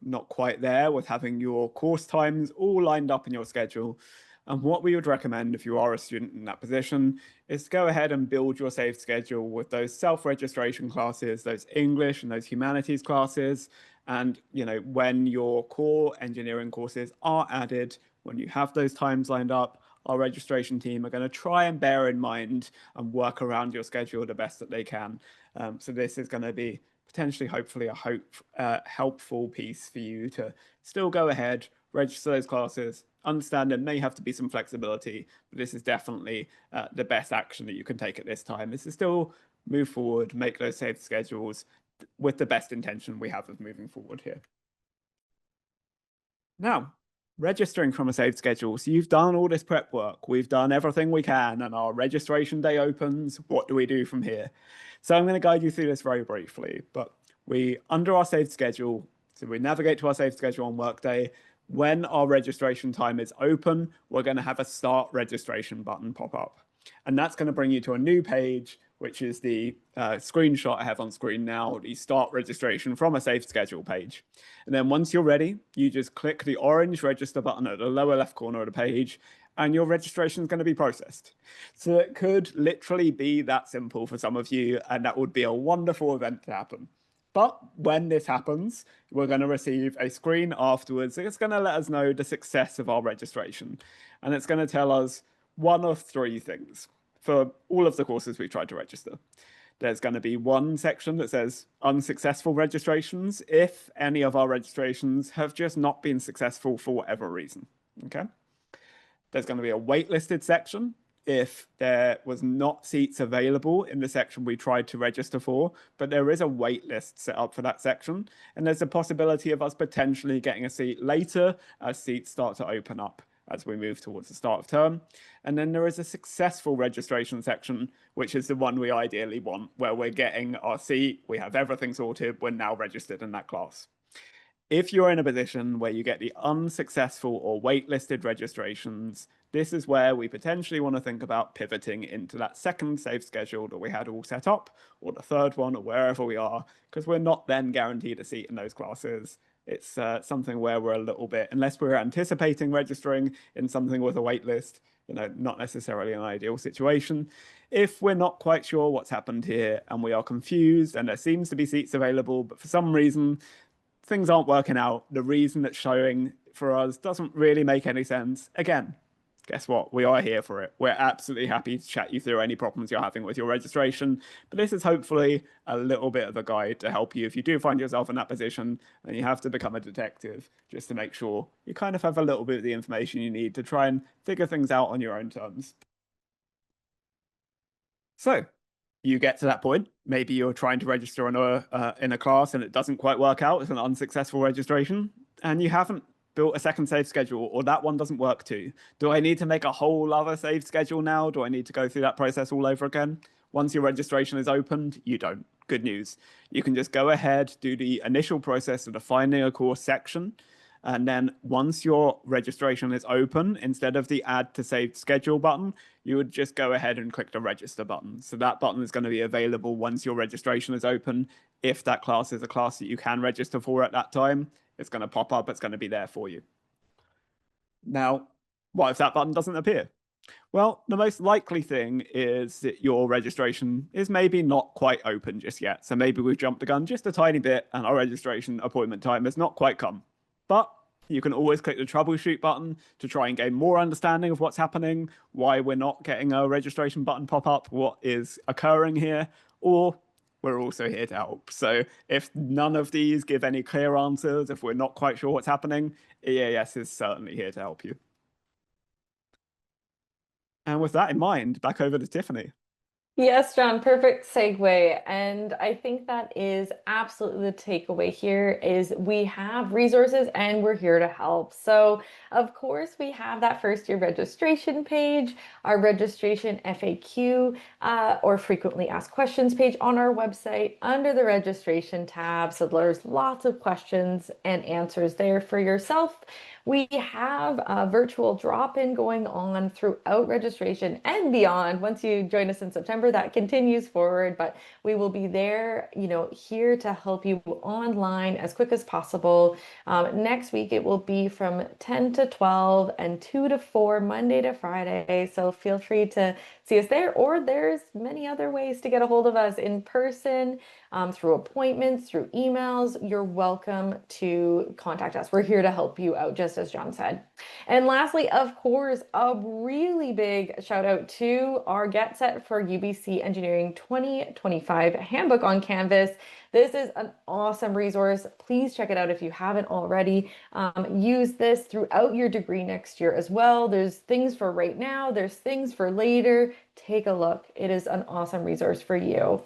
not quite there with having your course times all lined up in your schedule. And what we would recommend if you are a student in that position is to go ahead and build your safe schedule with those self-registration classes, those English and those humanities classes. And, when your core engineering courses are added, when you have those times lined up, our registration team are going to try and bear in mind and work around your schedule the best that they can. So this is going to be potentially, hopefully, a helpful piece for you to still go ahead, register those classes, understand there may have to be some flexibility, but this is definitely the best action that you can take at this time, is to still move forward, make those safe schedules with the best intention we have of moving forward here. Now, registering from a saved schedule. So you've done all this prep work. We've done everything we can, and our registration day opens. What do we do from here? So I'm going to guide you through this very briefly. But under our saved schedule, so we navigate to our saved schedule on Workday. When our registration time is open, we're going to have a start registration button pop up. And that's going to bring you to a new page, which is the screenshot I have on screen now, the start registration from a saved schedule page. And then once you're ready, you just click the orange register button at the lower left corner of the page, and your registration is going to be processed. So it could literally be that simple for some of you, and that would be a wonderful event to happen. But when this happens, we're going to receive a screen afterwards. It's going to let us know the success of our registration. And it's going to tell us one of three things for all of the courses we tried to register. There's going to be one section that says unsuccessful registrations if any of our registrations have just not been successful for whatever reason. Okay. There's going to be a waitlisted section if there was not seats available in the section we tried to register for, but there is a wait list set up for that section. And there's a possibility of us potentially getting a seat later as seats start to open up as we move towards the start of term. And then there is a successful registration section, which is the one we ideally want, where we're getting our seat, we have everything sorted, we're now registered in that class. If you're in a position where you get the unsuccessful or waitlisted registrations, this is where we potentially want to think about pivoting into that second safe schedule that we had all set up, or the third one, or wherever we are, because we're not then guaranteed a seat in those classes. It's something where we're a little bit, unless we're anticipating registering in something with a waitlist, not necessarily an ideal situation. If we're not quite sure what's happened here and we are confused and there seems to be seats available, but for some reason things aren't working out, the reason that's showing for us doesn't really make any sense. Again, Guess what? We are here for it. We're absolutely happy to chat you through any problems you're having with your registration. But this is hopefully a little bit of a guide to help you if you do find yourself in that position and you have to become a detective, just to make sure you kind of have a little bit of the information you need to try and figure things out on your own terms. So you get to that point. Maybe you're trying to register in a class and it doesn't quite work out. It's an unsuccessful registration, and you haven't built a second save schedule, or that one doesn't work too. Do I need to make a whole other save schedule now? Do I need to go through that process all over again? Once your registration is opened, you don't. Good news. You can just go ahead, do the initial process of defining a course section, and then once your registration is open, instead of the add to saved schedule button, you would just go ahead and click the register button. So that button is going to be available once your registration is open. If that class is a class that you can register for at that time, it's going to pop up, it's going to be there for you. Now, what if that button doesn't appear? Well, the most likely thing is that your registration is maybe not quite open just yet. So maybe we've jumped the gun just a tiny bit and our registration appointment time has not quite come. But you can always click the troubleshoot button to try and gain more understanding of what's happening, why we're not getting a registration button pop up, what is occurring here, or we're also here to help. So if none of these give any clear answers, if we're not quite sure what's happening, EAS is certainly here to help you. And with that in mind, back over to Tiffany. Yes, John, perfect segue. And I think that is absolutely the takeaway here is we have resources and we're here to help. So, of course, we have that first year registration page, our registration FAQ, or frequently asked questions page on our website under the registration tab. So there's lots of questions and answers there for yourself. We have a virtual drop-in going on throughout registration and beyond. Once you join us in September, that continues forward, but we will be there, here to help you online as quick as possible. Next week, it will be from 10 to 12 and 2 to 4, Monday to Friday. So feel free to see us there, or there's many other ways to get a hold of us in person, through appointments, through emails. You're welcome to contact us. We're here to help you out, just as John said. And lastly, of course, a really big shout out to our Get Set for UBC Engineering 2025 Handbook on Canvas. This is an awesome resource. Please check it out if you haven't already. Use this throughout your degree next year as well. There's things for right now, there's things for later. Take a look. It is an awesome resource for you.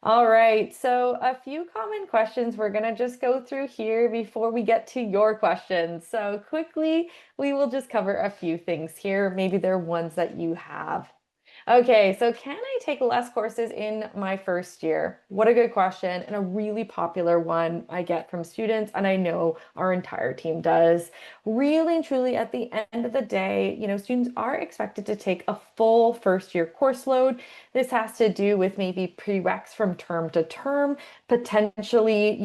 All right, so a few common questions we're going to just go through here before we get to your questions. So quickly, we will just cover a few things here. Maybe they're ones that you have. Okay, so can I take less courses in my first year? What a good question, and a really popular one I get from students, and I know our entire team does. Really and truly, at the end of the day, students are expected to take a full first year course load. This has to do with maybe prereqs from term to term, potentially,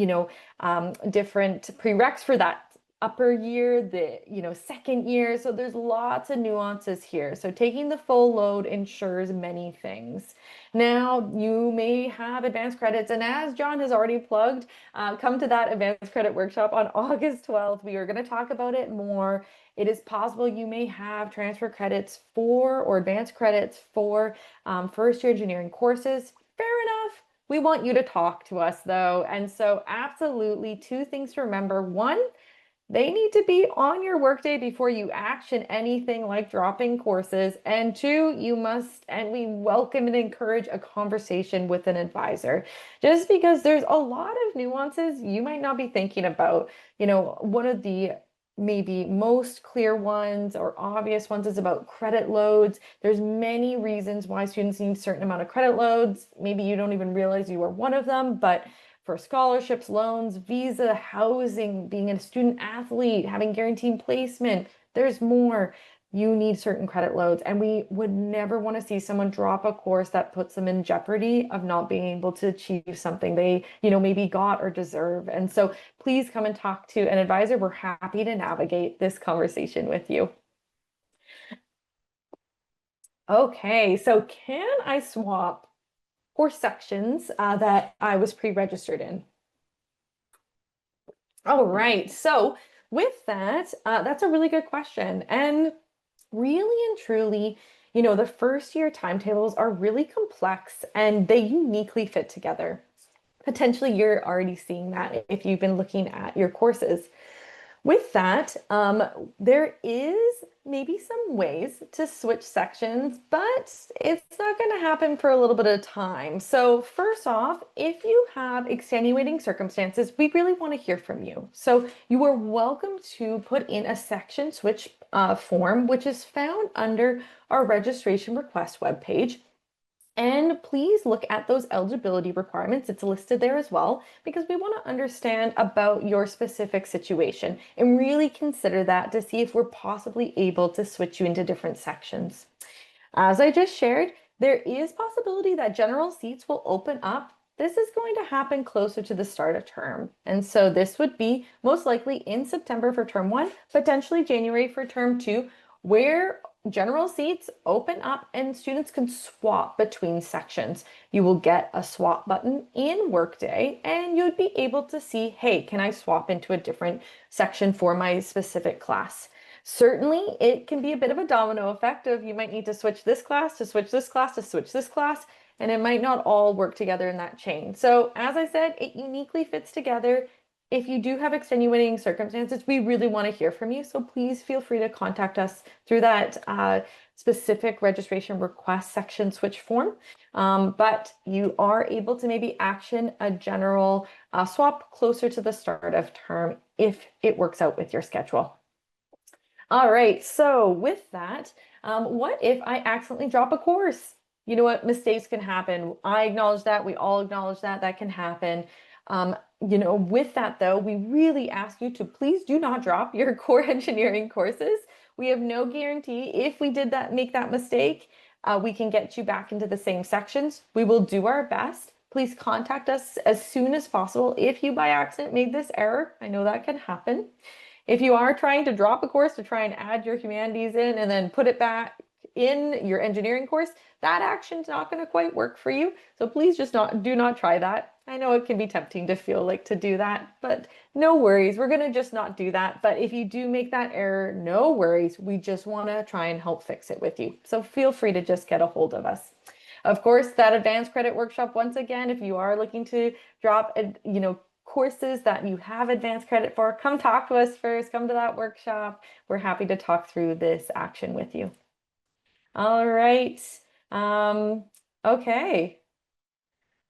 different prereqs for that upper year, the second year. So there's lots of nuances here. So taking the full load ensures many things. Now you may have advanced credits, and as John has already plugged, come to that advanced credit workshop on August 12th. We are going to talk about it more. It is possible you may have transfer credits for or advanced credits for first year engineering courses. Fair enough. We want you to talk to us though. And so absolutely two things to remember. One, they need to be on your workday before you action anything like dropping courses. And two, you must, and we welcome and encourage a conversation with an advisor, just because there's a lot of nuances you might not be thinking about. One of the maybe most clear ones or obvious ones is about credit loads. There's many reasons why students need a certain amount of credit loads. Maybe you don't even realize you are one of them, but for scholarships, loans, visa, housing, being a student athlete, having guaranteed placement, there's more. You need certain credit loads, and we would never want to see someone drop a course that puts them in jeopardy of not being able to achieve something they, maybe got or deserve. And so please come and talk to an advisor. We're happy to navigate this conversation with you. Okay, so can I swap course sections that I was pre-registered in? All right, so with that, that's a really good question. And really and truly, the first year timetables are really complex and they uniquely fit together. Potentially, you're already seeing that if you've been looking at your courses. With that, there is maybe some ways to switch sections, but it's not going to happen for a little bit of time. So first off, if you have extenuating circumstances, we really want to hear from you. So you are welcome to put in a section switch form, which is found under our registration request webpage. And please look at those eligibility requirements. It's listed there as well, because we want to understand about your specific situation and really consider that to see if we're possibly able to switch you into different sections. As I just shared, there is possibility that general seats will open up. This is going to happen closer to the start of term. And so this would be most likely in September for term one, potentially January for term two, where general seats open up and students can swap between sections. You will get a swap button in Workday and you'd be able to see, hey, can I swap into a different section for my specific class? Certainly, it can be a bit of a domino effect of you might need to switch this class to switch this class to switch this class, and it might not all work together in that chain. So as I said, it uniquely fits together. If you do have extenuating circumstances, we really want to hear from you. So please feel free to contact us through that specific registration request section switch form. But you are able to maybe action a general swap closer to the start of term if it works out with your schedule. All right, so with that, what if I accidentally drop a course? You know what? Mistakes can happen. I acknowledge that. We all acknowledge that. That can happen. With that though, we really ask you to please do not drop your core engineering courses. We have no guarantee if we did that, make that mistake, we can get you back into the same sections. We will do our best. Please contact us as soon as possible if you by accident made this error. I know that can happen. If you are trying to drop a course to try and add your humanities in and then put it back in your engineering course, that action's not going to quite work for you. So please just do not try that. I know it can be tempting to feel like to do that, but no worries. We're going to just not do that. But if you do make that error, no worries. We just want to try and help fix it with you. So feel free to just get a hold of us. Of course, that advanced credit workshop, once again, if you are looking to drop, courses that you have advanced credit for, come talk to us first, come to that workshop. We're happy to talk through this action with you. All right. Okay.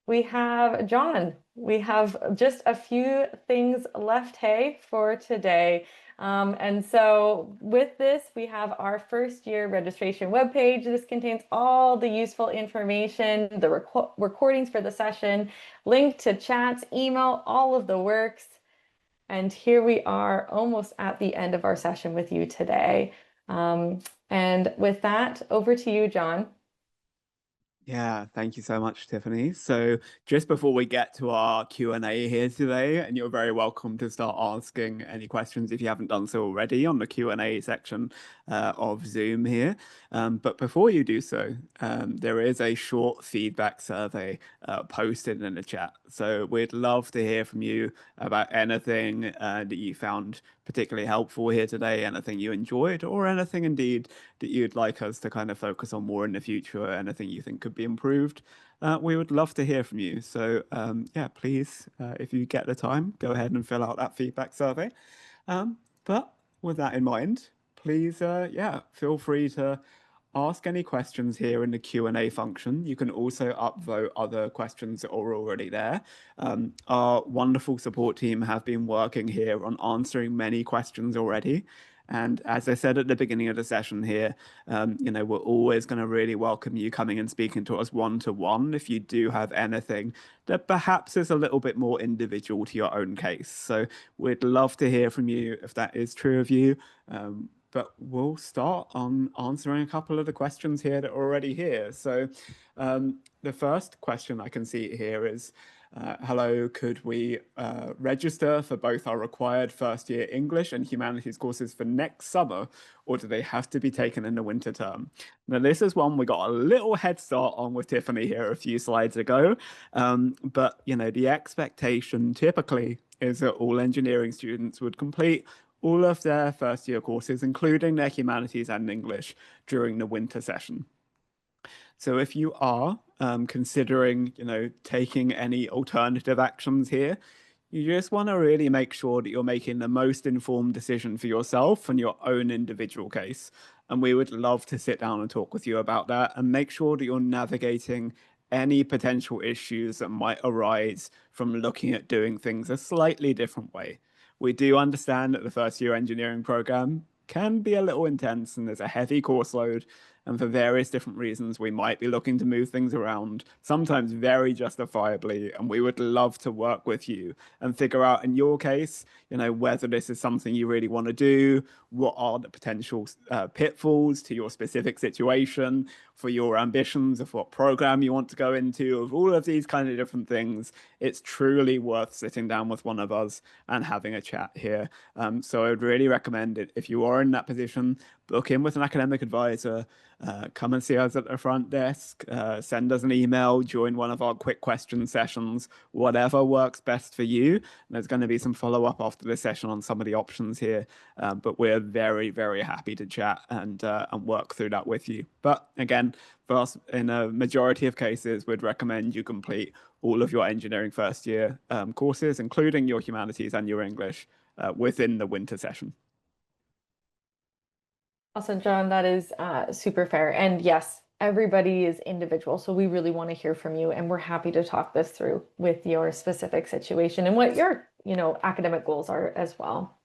We have John. We have just a few things left, hey, for today. And so with this, we have our first year registration webpage. This contains all the useful information, the recordings for the session, link to chats, email, all of the works. And here we are almost at the end of our session with you today. And with that, over to you, John. Yeah, thank you so much, Tiffany. So just before we get to our Q&A here today, and you're very welcome to start asking any questions if you haven't done so already on the Q&A section of Zoom here. But before you do so, there is a short feedback survey posted in the chat. So we'd love to hear from you about anything that you found particularly helpful here today, anything you enjoyed, or anything indeed that you'd like us to kind of focus on more in the future, anything you think could be improved. We would love to hear from you. So yeah, please, if you get the time, go ahead and fill out that feedback survey. But with that in mind, please, yeah, feel free to ask any questions here in the Q&A function. You can also upvote other questions that are already there. Our wonderful support team have been working here on answering many questions already. And as I said at the beginning of the session here, we're always going to really welcome you coming and speaking to us one-to-one if you do have anything that perhaps is a little bit more individual to your own case. So we'd love to hear from you if that is true of you. But we'll start on answering a couple of the questions here that are already here. So the first question I can see here is, hello, could we register for both our required first year English and humanities courses for next summer, or do they have to be taken in the winter term? Now, this is one we got a little head start on with Tiffany here a few slides ago. But, the expectation typically is that all engineering students would complete all of their first year courses, including their humanities and English, during the winter session. So if you are considering, taking any alternative actions here, you just want to really make sure that you're making the most informed decision for yourself and your own individual case. And we would love to sit down and talk with you about that and make sure that you're navigating any potential issues that might arise from looking at doing things a slightly different way. We do understand that the first year engineering program can be a little intense and there's a heavy course load. And for various different reasons, we might be looking to move things around, sometimes very justifiably. And we would love to work with you and figure out, in your case, whether this is something you really want to do, what are the potential pitfalls to your specific situation, for your ambitions of what program you want to go into, of all of these kind of different things. It's truly worth sitting down with one of us and having a chat here. So I would really recommend it if you are in that position, book in with an academic advisor. Come and see us at the front desk, send us an email, join one of our quick question sessions, whatever works best for you. There's going to be some follow up after this session on some of the options here, but we're very, very happy to chat and work through that with you. But again, for us, in a majority of cases, we'd recommend you complete all of your engineering first year courses, including your humanities and your English, within the winter session. Awesome, John. That is super fair. And yes, everybody is individual. So we really want to hear from you. And we're happy to talk this through with your specific situation and what your, academic goals are as well.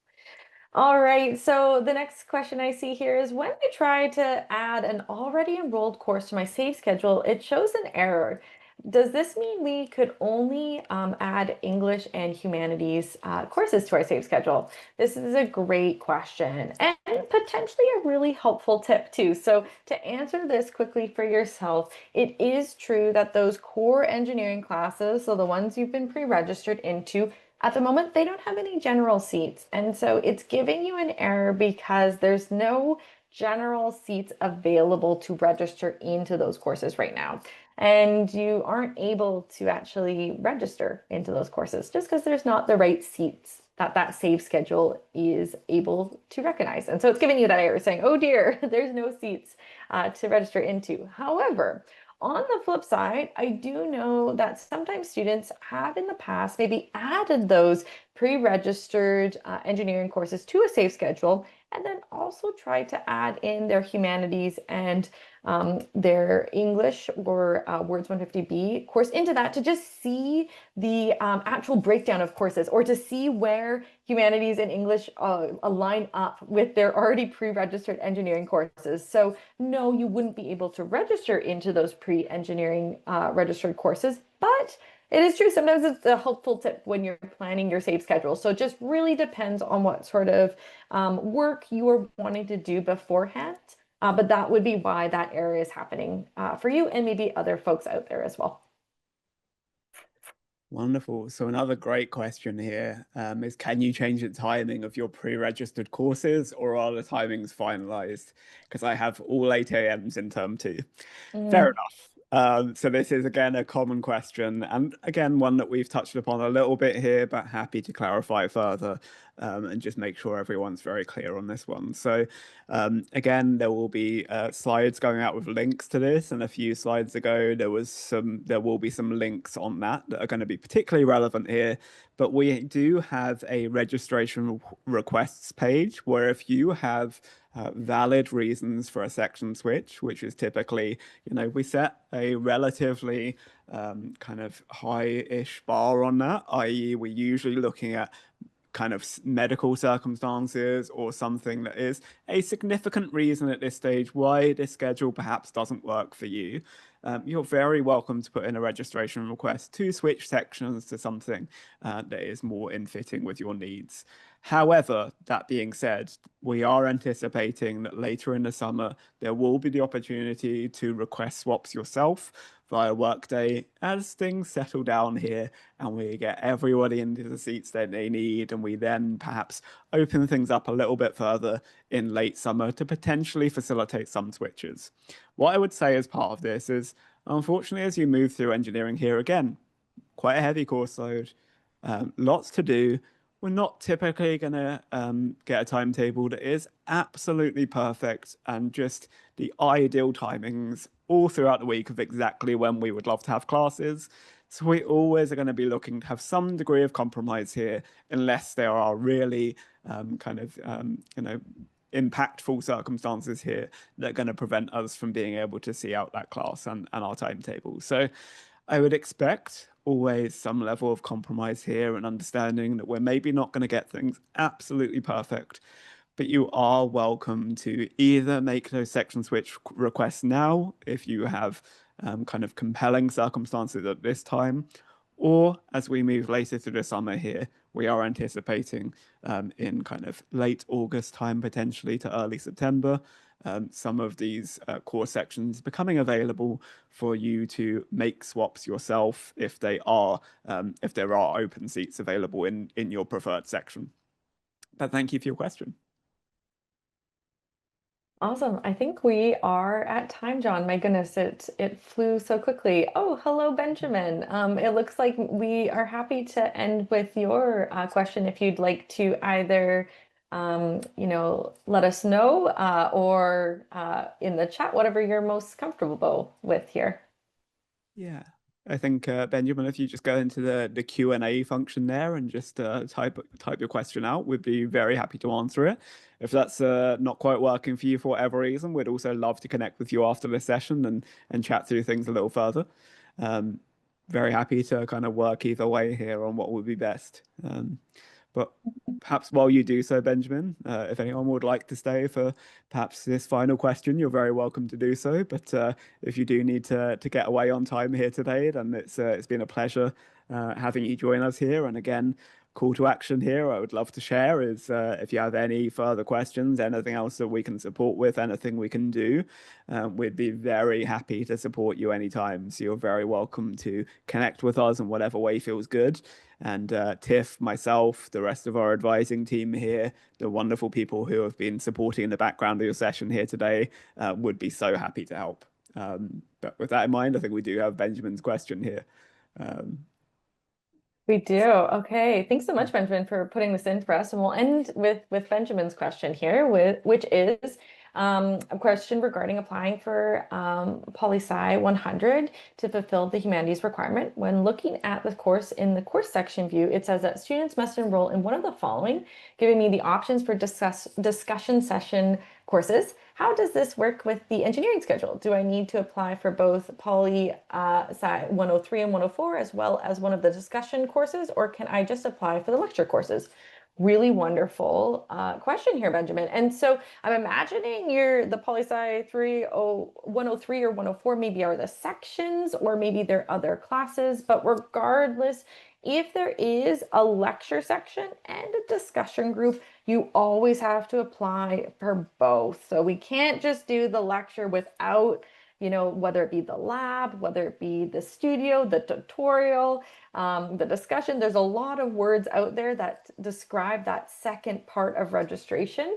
All right, so the next question I see here is when I try to add an already enrolled course to my save schedule, it shows an error. Does this mean we could only add English and humanities courses to our save schedule? This is a great question and potentially a really helpful tip too. So to answer this quickly for yourself, it is true that those core engineering classes, so the ones you've been pre-registered into, at the moment, they don't have any general seats. And so it's giving you an error because there's no general seats available to register into those courses right now. And you aren't able to actually register into those courses just because there's not the right seats that that save schedule is able to recognize. And so it's giving you that error saying, oh dear, there's no seats to register into. However, on the flip side, I do know that sometimes students have in the past maybe added those pre-registered engineering courses to a safe schedule and then also tried to add in their humanities and their English or Words 150B course into that to just see the actual breakdown of courses or to see where humanities and English align up with their already pre-registered engineering courses. So no, you wouldn't be able to register into those pre-engineering registered courses, but it is true. Sometimes it's a helpful tip when you're planning your save schedule. So it just really depends on what sort of work you are wanting to do beforehand. But that would be why that error is happening for you and maybe other folks out there as well. Wonderful. So another great question here is, can you change the timing of your pre-registered courses or are the timings finalized? Because I have all 8 a.m.s in term two. Fair Mm. enough. So this is again a common question, and again one that we've touched upon a little bit here, but happy to clarify further and just make sure everyone's very clear on this one. So again, there will be slides going out with links to this, and a few slides ago there will be some links on that are going to be particularly relevant here. But we do have a registration requests page where if you have valid reasons for a section switch, which is typically, we set a relatively kind of high-ish bar on that, i.e., we're usually looking at kind of medical circumstances or something that is a significant reason at this stage why this schedule perhaps doesn't work for you. You're very welcome to put in a registration request to switch sections to something that is more in fitting with your needs. However, that being said, we are anticipating that later in the summer, there will be the opportunity to request swaps yourself via Workday as things settle down here and we get everybody into the seats that they need. And we then perhaps open things up a little bit further in late summer to potentially facilitate some switches. What I would say as part of this is, unfortunately, as you move through engineering here again, quite a heavy course load, lots to do. We're not typically going to get a timetable that is absolutely perfect and just the ideal timings all throughout the week of exactly when we would love to have classes. So we always are going to be looking to have some degree of compromise here, unless there are really impactful circumstances here that are going to prevent us from being able to see out that class and our timetable. So I would expect always some level of compromise here and understanding that we're maybe not going to get things absolutely perfect, but you are welcome to either make those section switch requests now if you have kind of compelling circumstances at this time, or as we move later through the summer here, we are anticipating in kind of late August time, potentially to early September, some of these core sections becoming available for you to make swaps yourself if there are open seats available in your preferred section. But thank you for your question. Awesome. I think we are at time, John. My goodness, it flew so quickly. Oh, hello, Benjamin. It looks like we are happy to end with your question if you'd like to either let us know or in the chat, whatever you're most comfortable with here. Yeah. I think Benjamin, if you just go into the Q&A function there and just type your question out, we'd be very happy to answer it. If that's not quite working for you for whatever reason, we'd also love to connect with you after this session and chat through things a little further. Um, Very happy to kind of work either way here on what would be best. But perhaps while you do so, Benjamin, if anyone would like to stay for perhaps this final question, you're very welcome to do so. But if you do need to get away on time here today, then it's been a pleasure having you join us here. And again, call to action here, I would love to share is if you have any further questions, anything else that we can support with, anything we can do, we'd be very happy to support you anytime. So you're very welcome to connect with us in whatever way feels good. And Tiff, myself, the rest of our advising team here, the wonderful people who have been supporting in the background of your session here today, would be so happy to help. But with that in mind, I think we do have Benjamin's question here. Um, We do. Okay. Thanks so much, Benjamin, for putting this in for us. And we'll end with Benjamin's question here, which is a question regarding applying for Poli-Sci 100 to fulfill the humanities requirement. When looking at the course in the course section view, it says that students must enroll in one of the following, giving me the options for discussion session courses. How does this work with the engineering schedule? Do I need to apply for both Poli-Sci 103 and 104 as well as one of the discussion courses, or can I just apply for the lecture courses? Really wonderful question here, Benjamin. And so I'm imagining the Poli-Sci 103 or 104 maybe are the sections, or maybe they're other classes, but regardless, if there is a lecture section and a discussion group, you always have to apply for both. So we can't just do the lecture without, whether it be the lab, whether it be the studio, the tutorial, the discussion. There's a lot of words out there that describe that second part of registration.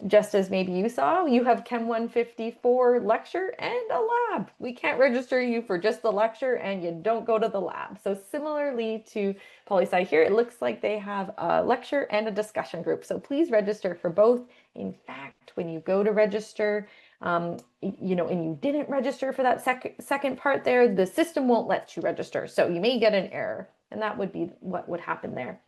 Just as maybe you saw, you have Chem 154 lecture and a lab. We can't register you for just the lecture and you don't go to the lab. So similarly to Poli-Sci here, it looks like they have a lecture and a discussion group. So please register for both. In fact, when you go to register, and you didn't register for that second part there, the system won't let you register. So you may get an error, and that would be what would happen there.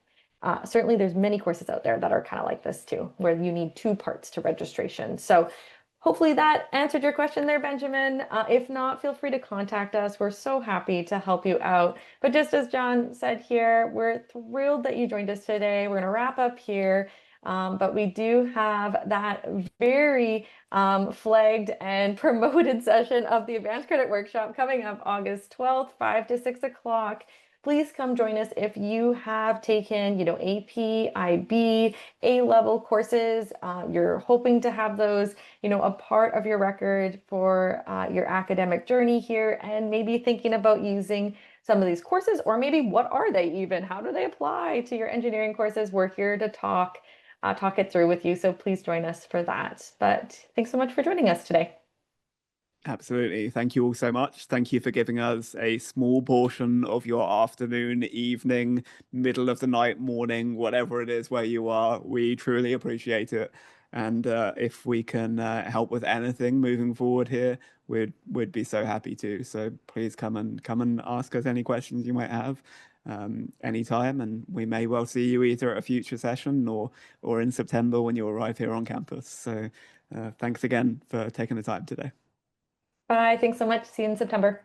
Certainly there's many courses out there that are kind of like this too, where you need two parts to registration. So hopefully that answered your question there, Benjamin. If not, feel free to contact us. We're so happy to help you out. But just as John said here, we're thrilled that you joined us today. We're going to wrap up here. But we do have that very flagged and promoted session of the Advanced Credit Workshop coming up August 12th, 5 to 6 o'clock. Please come join us if you have taken, AP, IB, A-level courses. You're hoping to have those, a part of your record for your academic journey here, and maybe thinking about using some of these courses, or maybe what are they even? How do they apply to your engineering courses? We're here to talk it through with you. So please join us for that. But thanks so much for joining us today. Absolutely. Thank you all so much. Thank you for giving us a small portion of your afternoon, evening, middle of the night, morning, whatever it is where you are. We truly appreciate it. And if we can help with anything moving forward here, we'd be so happy to. So please come and ask us any questions you might have anytime, and we may well see you either at a future session or in September when you arrive here on campus. So thanks again for taking the time today. Bye. Thanks so much. See you in September.